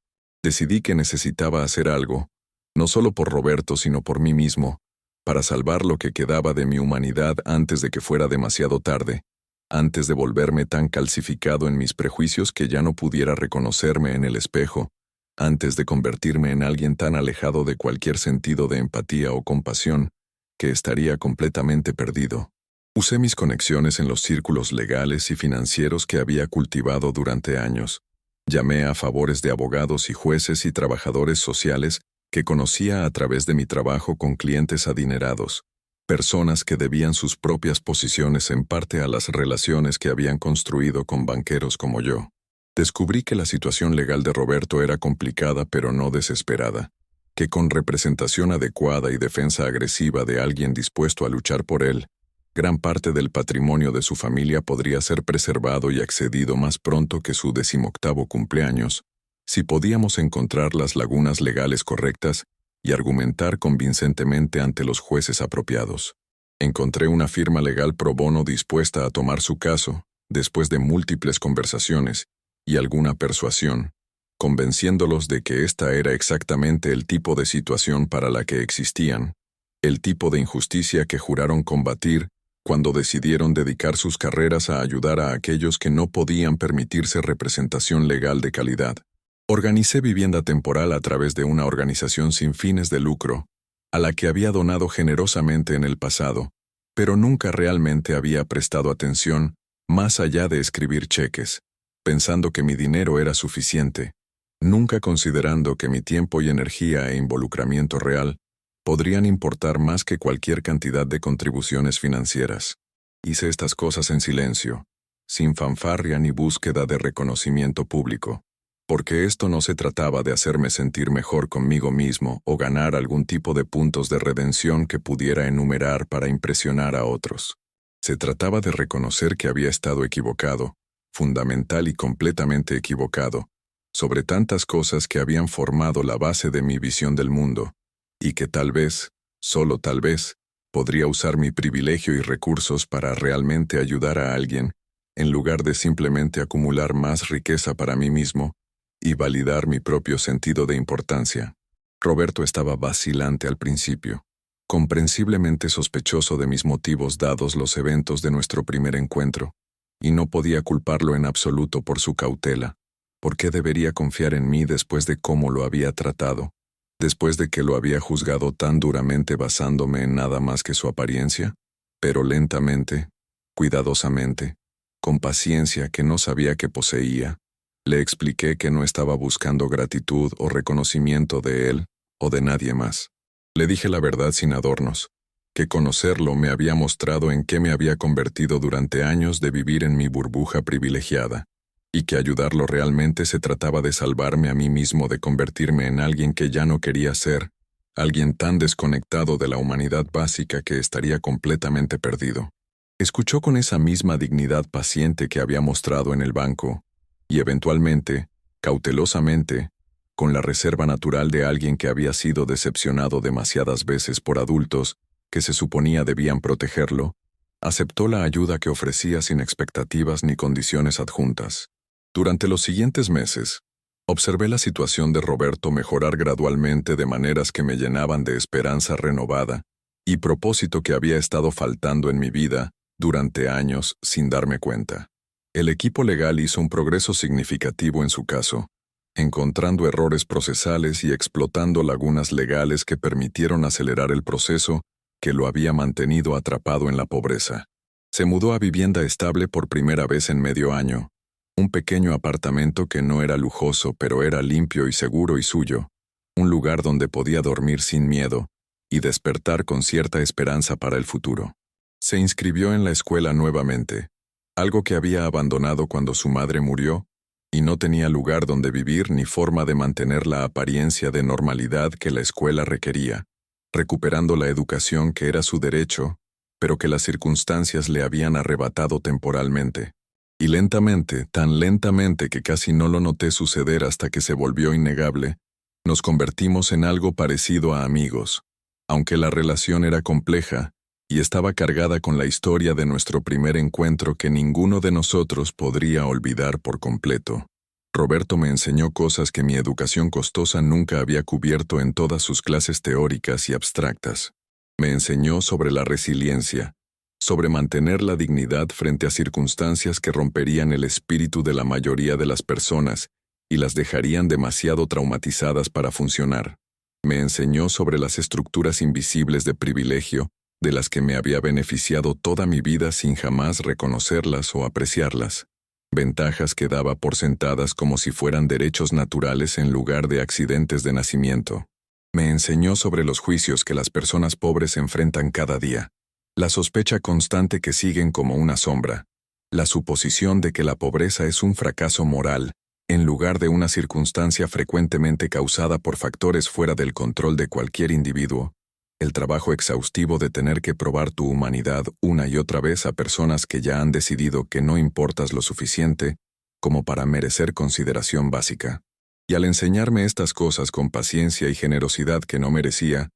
Decidí que necesitaba hacer algo, no solo por Roberto sino por mí mismo, para salvar lo que quedaba de mi humanidad antes de que fuera demasiado tarde, antes de volverme tan calcificado en mis prejuicios que ya no pudiera reconocerme en el espejo, antes de convertirme en alguien tan alejado de cualquier sentido de empatía o compasión, que estaría completamente perdido. Usé mis conexiones en los círculos legales y financieros que había cultivado durante años. Llamé a favores de abogados y jueces y trabajadores sociales que conocía a través de mi trabajo con clientes adinerados, personas que debían sus propias posiciones en parte a las relaciones que habían construido con banqueros como yo. Descubrí que la situación legal de Roberto era complicada pero no desesperada, que con representación adecuada y defensa agresiva de alguien dispuesto a luchar por él, gran parte del patrimonio de su familia podría ser preservado y accedido más pronto que su 18º cumpleaños, si podíamos encontrar las lagunas legales correctas y argumentar convincentemente ante los jueces apropiados. Encontré una firma legal pro bono dispuesta a tomar su caso, después de múltiples conversaciones y alguna persuasión, convenciéndolos de que esta era exactamente el tipo de situación para la que existían, el tipo de injusticia que juraron combatir cuando decidieron dedicar sus carreras a ayudar a aquellos que no podían permitirse representación legal de calidad. Organicé vivienda temporal a través de una organización sin fines de lucro, a la que había donado generosamente en el pasado, pero nunca realmente había prestado atención más allá de escribir cheques, pensando que mi dinero era suficiente, nunca considerando que mi tiempo y energía e involucramiento real podrían importar más que cualquier cantidad de contribuciones financieras. Hice estas cosas en silencio, sin fanfarria ni búsqueda de reconocimiento público, porque esto no se trataba de hacerme sentir mejor conmigo mismo o ganar algún tipo de puntos de redención que pudiera enumerar para impresionar a otros. Se trataba de reconocer que había estado equivocado, fundamental y completamente equivocado, sobre tantas cosas que habían formado la base de mi visión del mundo, y que tal vez, solo tal vez, podría usar mi privilegio y recursos para realmente ayudar a alguien, en lugar de simplemente acumular más riqueza para mí mismo y validar mi propio sentido de importancia. Roberto estaba vacilante al principio, comprensiblemente sospechoso de mis motivos dados los eventos de nuestro primer encuentro, y no podía culparlo en absoluto por su cautela. ¿Por qué debería confiar en mí después de cómo lo había tratado? Después de que lo había juzgado tan duramente basándome en nada más que su apariencia, pero lentamente, cuidadosamente, con paciencia que no sabía que poseía, le expliqué que no estaba buscando gratitud o reconocimiento de él o de nadie más. Le dije la verdad sin adornos, que conocerlo me había mostrado en qué me había convertido durante años de vivir en mi burbuja privilegiada, y que ayudarlo realmente se trataba de salvarme a mí mismo de convertirme en alguien que ya no quería ser, alguien tan desconectado de la humanidad básica que estaría completamente perdido. Escuchó con esa misma dignidad paciente que había mostrado en el banco, y eventualmente, cautelosamente, con la reserva natural de alguien que había sido decepcionado demasiadas veces por adultos que se suponía debían protegerlo, aceptó la ayuda que ofrecía sin expectativas ni condiciones adjuntas. Durante los siguientes meses, observé la situación de Roberto mejorar gradualmente de maneras que me llenaban de esperanza renovada y propósito que había estado faltando en mi vida durante años sin darme cuenta. El equipo legal hizo un progreso significativo en su caso, encontrando errores procesales y explotando lagunas legales que permitieron acelerar el proceso que lo había mantenido atrapado en la pobreza. Se mudó a vivienda estable por primera vez en medio año, un pequeño apartamento que no era lujoso pero era limpio y seguro y suyo, un lugar donde podía dormir sin miedo y despertar con cierta esperanza para el futuro. Se inscribió en la escuela nuevamente, algo que había abandonado cuando su madre murió, y no tenía lugar donde vivir ni forma de mantener la apariencia de normalidad que la escuela requería, recuperando la educación que era su derecho, pero que las circunstancias le habían arrebatado temporalmente. Y lentamente, tan lentamente que casi no lo noté suceder hasta que se volvió innegable, nos convertimos en algo parecido a amigos, aunque la relación era compleja y estaba cargada con la historia de nuestro primer encuentro que ninguno de nosotros podría olvidar por completo. Roberto me enseñó cosas que mi educación costosa nunca había cubierto en todas sus clases teóricas y abstractas. Me enseñó sobre la resiliencia, sobre mantener la dignidad frente a circunstancias que romperían el espíritu de la mayoría de las personas y las dejarían demasiado traumatizadas para funcionar. Me enseñó sobre las estructuras invisibles de privilegio de las que me había beneficiado toda mi vida sin jamás reconocerlas o apreciarlas. Ventajas que daba por sentadas como si fueran derechos naturales en lugar de accidentes de nacimiento. Me enseñó sobre los juicios que las personas pobres enfrentan cada día, la sospecha constante que siguen como una sombra, la suposición de que la pobreza es un fracaso moral, en lugar de una circunstancia frecuentemente causada por factores fuera del control de cualquier individuo, el trabajo exhaustivo de tener que probar tu humanidad una y otra vez a personas que ya han decidido que no importas lo suficiente como para merecer consideración básica. Y al enseñarme estas cosas con paciencia y generosidad que no merecía,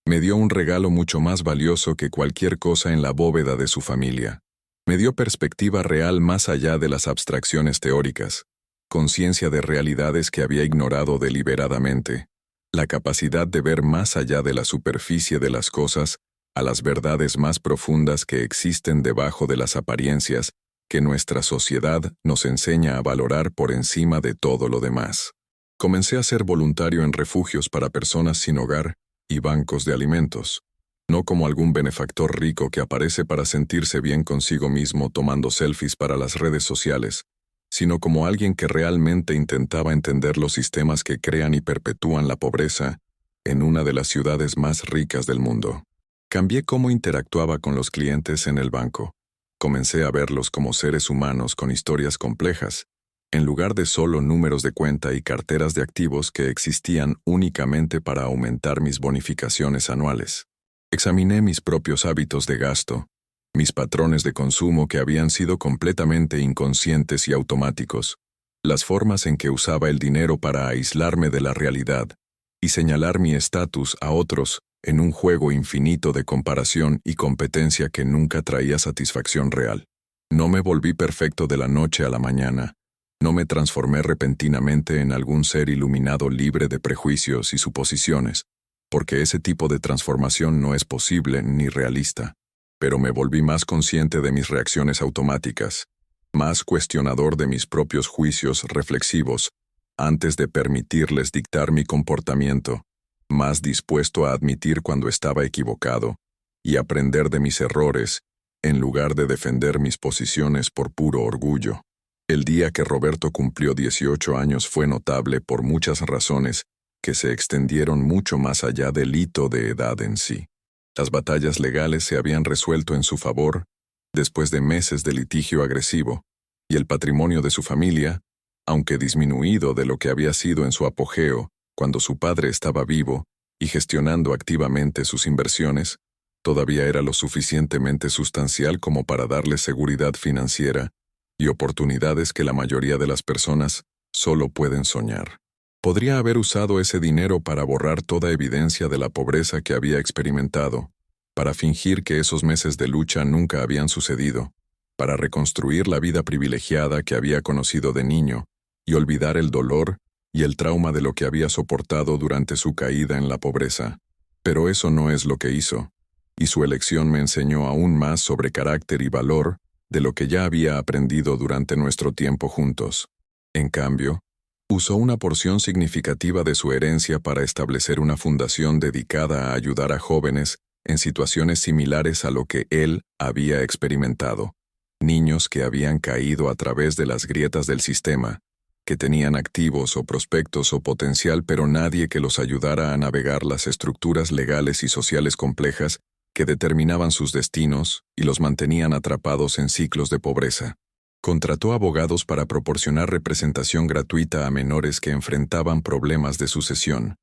me dio un regalo mucho más valioso que cualquier cosa en la bóveda de su familia. Me dio perspectiva real más allá de las abstracciones teóricas. conciencia de realidades que había ignorado deliberadamente, la capacidad de ver más allá de la superficie de las cosas a las verdades más profundas que existen debajo de las apariencias que nuestra sociedad nos enseña a valorar por encima de todo lo demás. Comencé a ser voluntario en refugios para personas sin hogar y bancos de alimentos, no como algún benefactor rico que aparece para sentirse bien consigo mismo tomando selfies para las redes sociales, sino como alguien que realmente intentaba entender los sistemas que crean y perpetúan la pobreza en una de las ciudades más ricas del mundo. Cambié cómo interactuaba con los clientes en el banco. Comencé a verlos como seres humanos con historias complejas, en lugar de solo números de cuenta y carteras de activos que existían únicamente para aumentar mis bonificaciones anuales. Examiné mis propios hábitos de gasto, mis patrones de consumo que habían sido completamente inconscientes y automáticos, las formas en que usaba el dinero para aislarme de la realidad y señalar mi estatus a otros en un juego infinito de comparación y competencia que nunca traía satisfacción real. No me volví perfecto de la noche a la mañana. No me transformé repentinamente en algún ser iluminado libre de prejuicios y suposiciones, porque ese tipo de transformación no es posible ni realista. Pero me volví más consciente de mis reacciones automáticas, más cuestionador de mis propios juicios reflexivos, antes de permitirles dictar mi comportamiento, más dispuesto a admitir cuando estaba equivocado y aprender de mis errores, en lugar de defender mis posiciones por puro orgullo. El día que Roberto cumplió 18 años fue notable por muchas razones que se extendieron mucho más allá del hito de edad en sí. Las batallas legales se habían resuelto en su favor después de meses de litigio agresivo, y el patrimonio de su familia, aunque disminuido de lo que había sido en su apogeo cuando su padre estaba vivo y gestionando activamente sus inversiones, todavía era lo suficientemente sustancial como para darle seguridad financiera y oportunidades que la mayoría de las personas solo pueden soñar. Podría haber usado ese dinero para borrar toda evidencia de la pobreza que había experimentado, para fingir que esos meses de lucha nunca habían sucedido, para reconstruir la vida privilegiada que había conocido de niño y olvidar el dolor y el trauma de lo que había soportado durante su caída en la pobreza. Pero eso no es lo que hizo, y su elección me enseñó aún más sobre carácter y valor de lo que ya había aprendido durante nuestro tiempo juntos. En cambio, usó una porción significativa de su herencia para establecer una fundación dedicada a ayudar a jóvenes en situaciones similares a lo que él había experimentado. Niños que habían caído a través de las grietas del sistema, que tenían activos o prospectos o potencial, pero nadie que los ayudara a navegar las estructuras legales y sociales complejas que determinaban sus destinos y los mantenían atrapados en ciclos de pobreza. Contrató abogados para proporcionar representación gratuita a menores que enfrentaban problemas de sucesión,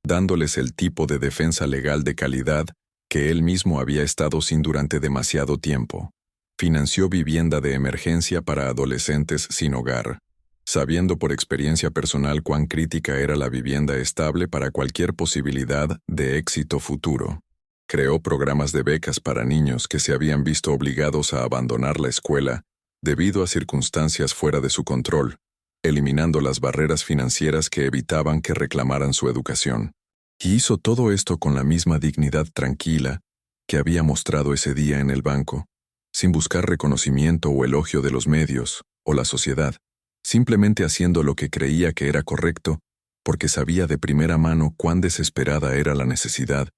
dándoles el tipo de defensa legal de calidad que él mismo había estado sin durante demasiado tiempo. Financió vivienda de emergencia para adolescentes sin hogar, sabiendo por experiencia personal cuán crítica era la vivienda estable para cualquier posibilidad de éxito futuro. Creó programas de becas para niños que se habían visto obligados a abandonar la escuela debido a circunstancias fuera de su control, eliminando las barreras financieras que evitaban que reclamaran su educación. Y hizo todo esto con la misma dignidad tranquila que había mostrado ese día en el banco, sin buscar reconocimiento o elogio de los medios o la sociedad, simplemente haciendo lo que creía que era correcto, porque sabía de primera mano cuán desesperada era la necesidad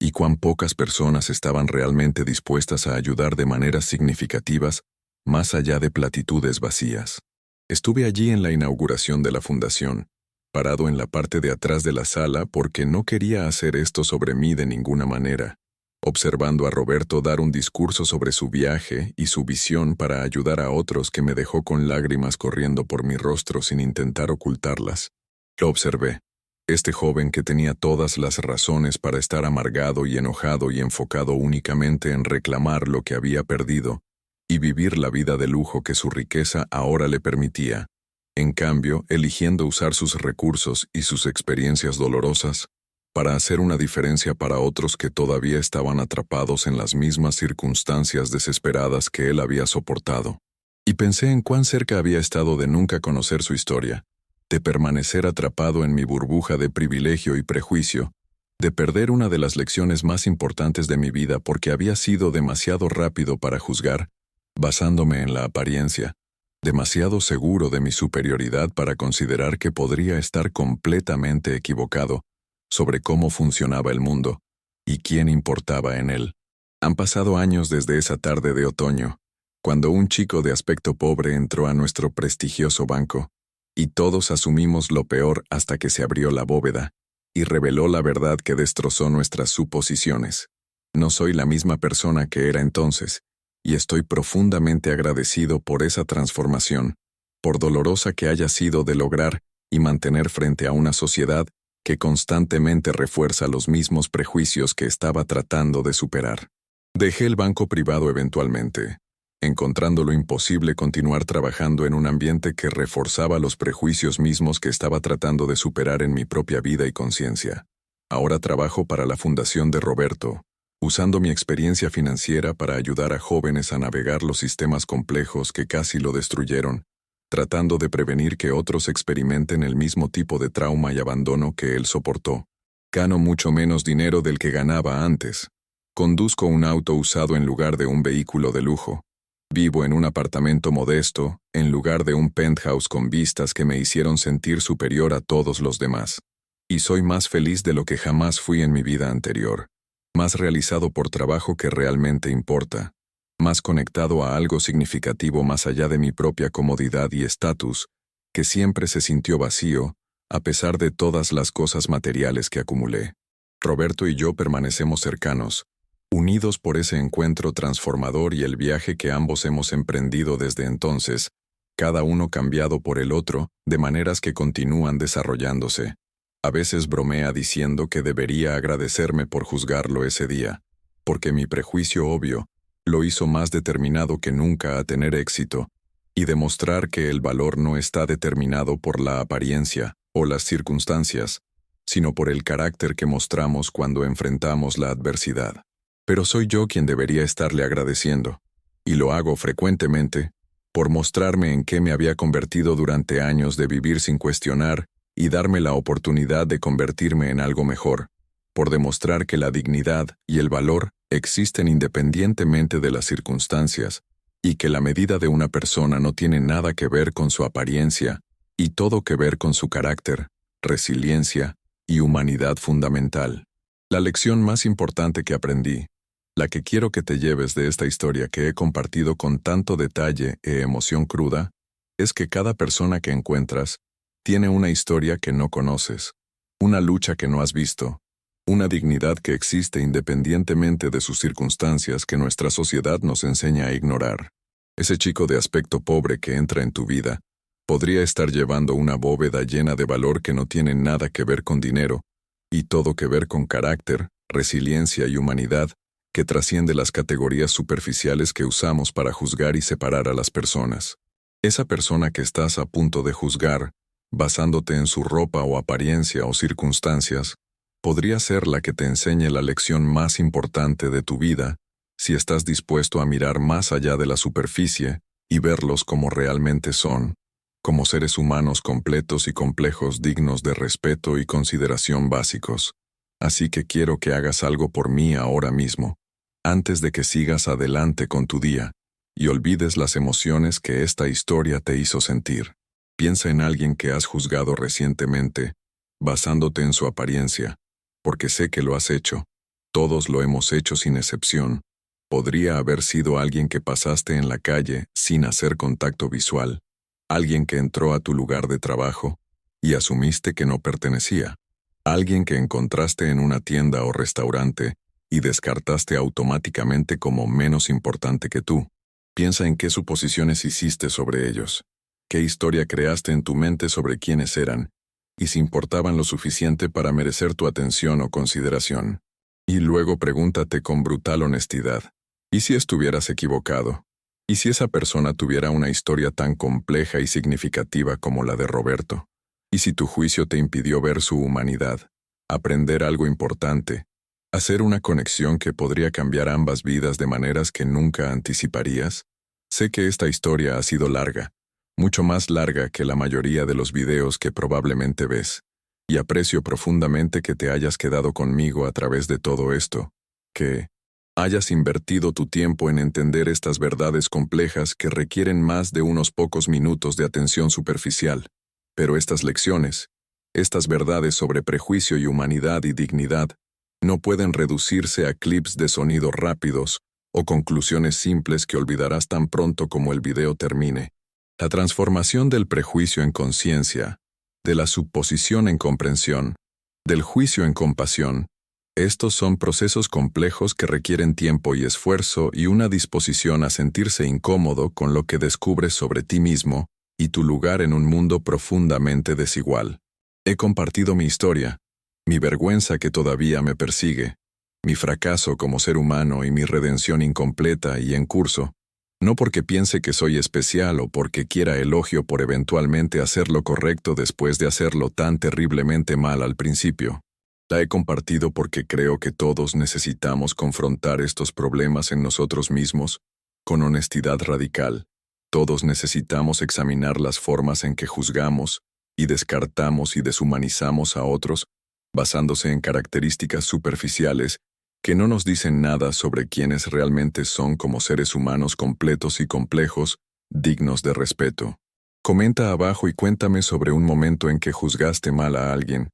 y cuán pocas personas estaban realmente dispuestas a ayudar de maneras significativas más allá de platitudes vacías. Estuve allí en la inauguración de la fundación, parado en la parte de atrás de la sala porque no quería hacer esto sobre mí de ninguna manera, observando a Roberto dar un discurso sobre su viaje y su visión para ayudar a otros que me dejó con lágrimas corriendo por mi rostro sin intentar ocultarlas. Lo observé. Este joven que tenía todas las razones para estar amargado y enojado y enfocado únicamente en reclamar lo que había perdido y vivir la vida de lujo que su riqueza ahora le permitía, en cambio, eligiendo usar sus recursos y sus experiencias dolorosas para hacer una diferencia para otros que todavía estaban atrapados en las mismas circunstancias desesperadas que él había soportado. Y pensé en cuán cerca había estado de nunca conocer su historia, de permanecer atrapado en mi burbuja de privilegio y prejuicio, de perder una de las lecciones más importantes de mi vida porque había sido demasiado rápido para juzgar, basándome en la apariencia, demasiado seguro de mi superioridad para considerar que podría estar completamente equivocado sobre cómo funcionaba el mundo y quién importaba en él. Han pasado años desde esa tarde de otoño, cuando un chico de aspecto pobre entró a nuestro prestigioso banco, y todos asumimos lo peor hasta que se abrió la bóveda y reveló la verdad que destrozó nuestras suposiciones. No soy la misma persona que era entonces, y estoy profundamente agradecido por esa transformación, por dolorosa que haya sido de lograr y mantener frente a una sociedad que constantemente refuerza los mismos prejuicios que estaba tratando de superar. Dejé el banco privado eventualmente, encontrándolo imposible continuar trabajando en un ambiente que reforzaba los prejuicios mismos que estaba tratando de superar en mi propia vida y conciencia. Ahora trabajo para la Fundación de Roberto, usando mi experiencia financiera para ayudar a jóvenes a navegar los sistemas complejos que casi lo destruyeron, tratando de prevenir que otros experimenten el mismo tipo de trauma y abandono que él soportó. Gano mucho menos dinero del que ganaba antes. Conduzco un auto usado en lugar de un vehículo de lujo. Vivo en un apartamento modesto, en lugar de un penthouse con vistas que me hicieron sentir superior a todos los demás. Y soy más feliz de lo que jamás fui en mi vida anterior. Más realizado por trabajo que realmente importa. Más conectado a algo significativo más allá de mi propia comodidad y estatus, que siempre se sintió vacío, a pesar de todas las cosas materiales que acumulé. Roberto y yo permanecemos cercanos, unidos por ese encuentro transformador y el viaje que ambos hemos emprendido desde entonces, cada uno cambiado por el otro, de maneras que continúan desarrollándose. A veces bromea diciendo que debería agradecerme por juzgarlo ese día, porque mi prejuicio obvio lo hizo más determinado que nunca a tener éxito, y demostrar que el valor no está determinado por la apariencia o las circunstancias, sino por el carácter que mostramos cuando enfrentamos la adversidad. Pero soy yo quien debería estarle agradeciendo, y lo hago frecuentemente, por mostrarme en qué me había convertido durante años de vivir sin cuestionar y darme la oportunidad de convertirme en algo mejor, por demostrar que la dignidad y el valor existen independientemente de las circunstancias, y que la medida de una persona no tiene nada que ver con su apariencia, y todo que ver con su carácter, resiliencia y humanidad fundamental. La lección más importante que aprendí, la que quiero que te lleves de esta historia que he compartido con tanto detalle e emoción cruda, es que cada persona que encuentras tiene una historia que no conoces, una lucha que no has visto, una dignidad que existe independientemente de sus circunstancias que nuestra sociedad nos enseña a ignorar. Ese chico de aspecto pobre que entra en tu vida podría estar llevando una bóveda llena de valor que no tiene nada que ver con dinero, y todo que ver con carácter, resiliencia y humanidad, que trasciende las categorías superficiales que usamos para juzgar y separar a las personas. Esa persona que estás a punto de juzgar, basándote en su ropa o apariencia o circunstancias, podría ser la que te enseñe la lección más importante de tu vida, si estás dispuesto a mirar más allá de la superficie y verlos como realmente son, como seres humanos completos y complejos dignos de respeto y consideración básicos. Así que quiero que hagas algo por mí ahora mismo, antes de que sigas adelante con tu día, y olvides las emociones que esta historia te hizo sentir. Piensa en alguien que has juzgado recientemente, basándote en su apariencia, porque sé que lo has hecho. Todos lo hemos hecho sin excepción. Podría haber sido alguien que pasaste en la calle sin hacer contacto visual, alguien que entró a tu lugar de trabajo y asumiste que no pertenecía, alguien que encontraste en una tienda o restaurante y descartaste automáticamente como menos importante que tú. Piensa en qué suposiciones hiciste sobre ellos, qué historia creaste en tu mente sobre quiénes eran, y si importaban lo suficiente para merecer tu atención o consideración. Y luego pregúntate con brutal honestidad, ¿y si estuvieras equivocado? ¿Y si esa persona tuviera una historia tan compleja y significativa como la de Roberto? ¿Y si tu juicio te impidió ver su humanidad, aprender algo importante, hacer una conexión que podría cambiar ambas vidas de maneras que nunca anticiparías? Sé que esta historia ha sido larga, mucho más larga que la mayoría de los videos que probablemente ves, y aprecio profundamente que te hayas quedado conmigo a través de todo esto, que hayas invertido tu tiempo en entender estas verdades complejas que requieren más de unos pocos minutos de atención superficial. Pero estas lecciones, estas verdades sobre prejuicio y humanidad y dignidad, no pueden reducirse a clips de sonido rápidos o conclusiones simples que olvidarás tan pronto como el video termine. La transformación del prejuicio en conciencia, de la suposición en comprensión, del juicio en compasión, estos son procesos complejos que requieren tiempo y esfuerzo y una disposición a sentirse incómodo con lo que descubres sobre ti mismo y tu lugar en un mundo profundamente desigual. He compartido mi historia, mi vergüenza que todavía me persigue, mi fracaso como ser humano y mi redención incompleta y en curso, no porque piense que soy especial o porque quiera elogio por eventualmente hacer lo correcto después de hacerlo tan terriblemente mal al principio. La he compartido porque creo que todos necesitamos confrontar estos problemas en nosotros mismos, con honestidad radical. Todos necesitamos examinar las formas en que juzgamos y descartamos y deshumanizamos a otros, basándose en características superficiales que no nos dicen nada sobre quiénes realmente son como seres humanos completos y complejos, dignos de respeto. Comenta abajo y cuéntame sobre un momento en que juzgaste mal a alguien,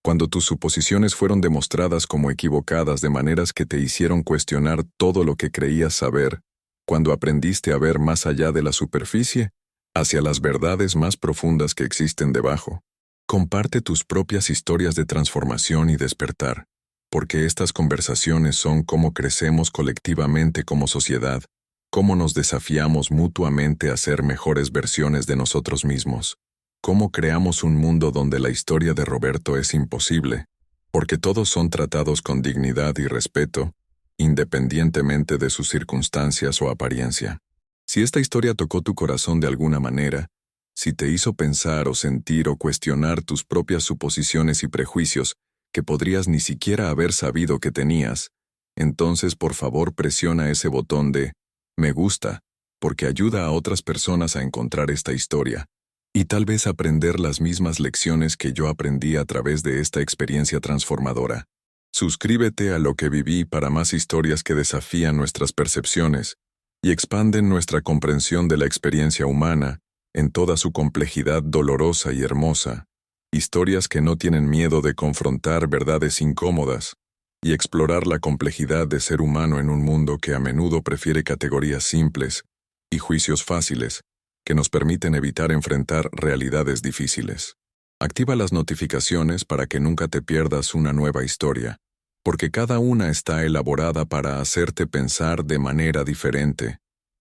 cuando tus suposiciones fueron demostradas como equivocadas de maneras que te hicieron cuestionar todo lo que creías saber, cuando aprendiste a ver más allá de la superficie, hacia las verdades más profundas que existen debajo. Comparte tus propias historias de transformación y despertar, porque estas conversaciones son cómo crecemos colectivamente como sociedad, cómo nos desafiamos mutuamente a ser mejores versiones de nosotros mismos, cómo creamos un mundo donde la historia de Roberto es imposible, porque todos son tratados con dignidad y respeto, independientemente de sus circunstancias o apariencia. Si esta historia tocó tu corazón de alguna manera, si te hizo pensar o sentir o cuestionar tus propias suposiciones y prejuicios que podrías ni siquiera haber sabido que tenías, entonces por favor presiona ese botón de me gusta, porque ayuda a otras personas a encontrar esta historia, y tal vez aprender las mismas lecciones que yo aprendí a través de esta experiencia transformadora. Suscríbete a Lo que viví para más historias que desafían nuestras percepciones y expanden nuestra comprensión de la experiencia humana en toda su complejidad dolorosa y hermosa. Historias que no tienen miedo de confrontar verdades incómodas y explorar la complejidad de ser humano en un mundo que a menudo prefiere categorías simples y juicios fáciles que nos permiten evitar enfrentar realidades difíciles. Activa las notificaciones para que nunca te pierdas una nueva historia, porque cada una está elaborada para hacerte pensar de manera diferente,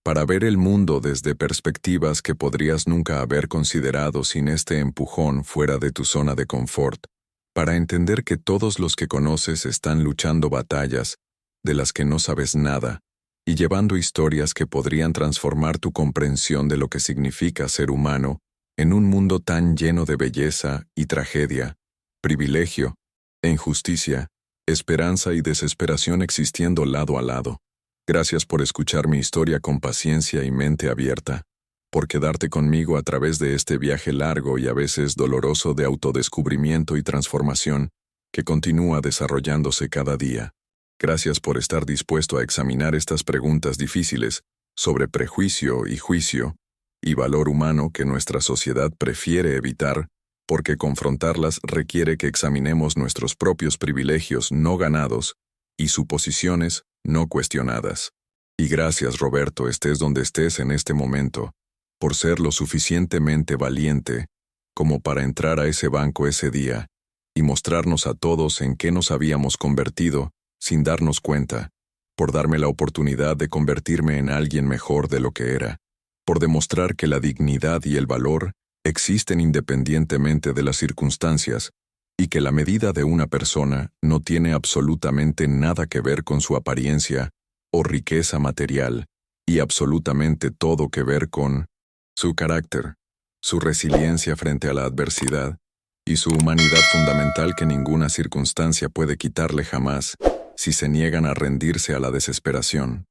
para ver el mundo desde perspectivas que podrías nunca haber considerado sin este empujón fuera de tu zona de confort, para entender que todos los que conoces están luchando batallas de las que no sabes nada y llevando historias que podrían transformar tu comprensión de lo que significa ser humano en un mundo tan lleno de belleza y tragedia, privilegio e injusticia, esperanza y desesperación existiendo lado a lado. Gracias por escuchar mi historia con paciencia y mente abierta, por quedarte conmigo a través de este viaje largo y a veces doloroso de autodescubrimiento y transformación que continúa desarrollándose cada día. Gracias por estar dispuesto a examinar estas preguntas difíciles sobre prejuicio y juicio y valor humano que nuestra sociedad prefiere evitar, porque confrontarlas requiere que examinemos nuestros propios privilegios no ganados y suposiciones no cuestionadas. Y gracias, Roberto, estés donde estés en este momento, por ser lo suficientemente valiente como para entrar a ese banco ese día y mostrarnos a todos en qué nos habíamos convertido sin darnos cuenta, por darme la oportunidad de convertirme en alguien mejor de lo que era, por demostrar que la dignidad y el valor existen independientemente de las circunstancias y que la medida de una persona no tiene absolutamente nada que ver con su apariencia o riqueza material y absolutamente todo que ver con su carácter, su resiliencia frente a la adversidad y su humanidad fundamental que ninguna circunstancia puede quitarle jamás si se niegan a rendirse a la desesperación.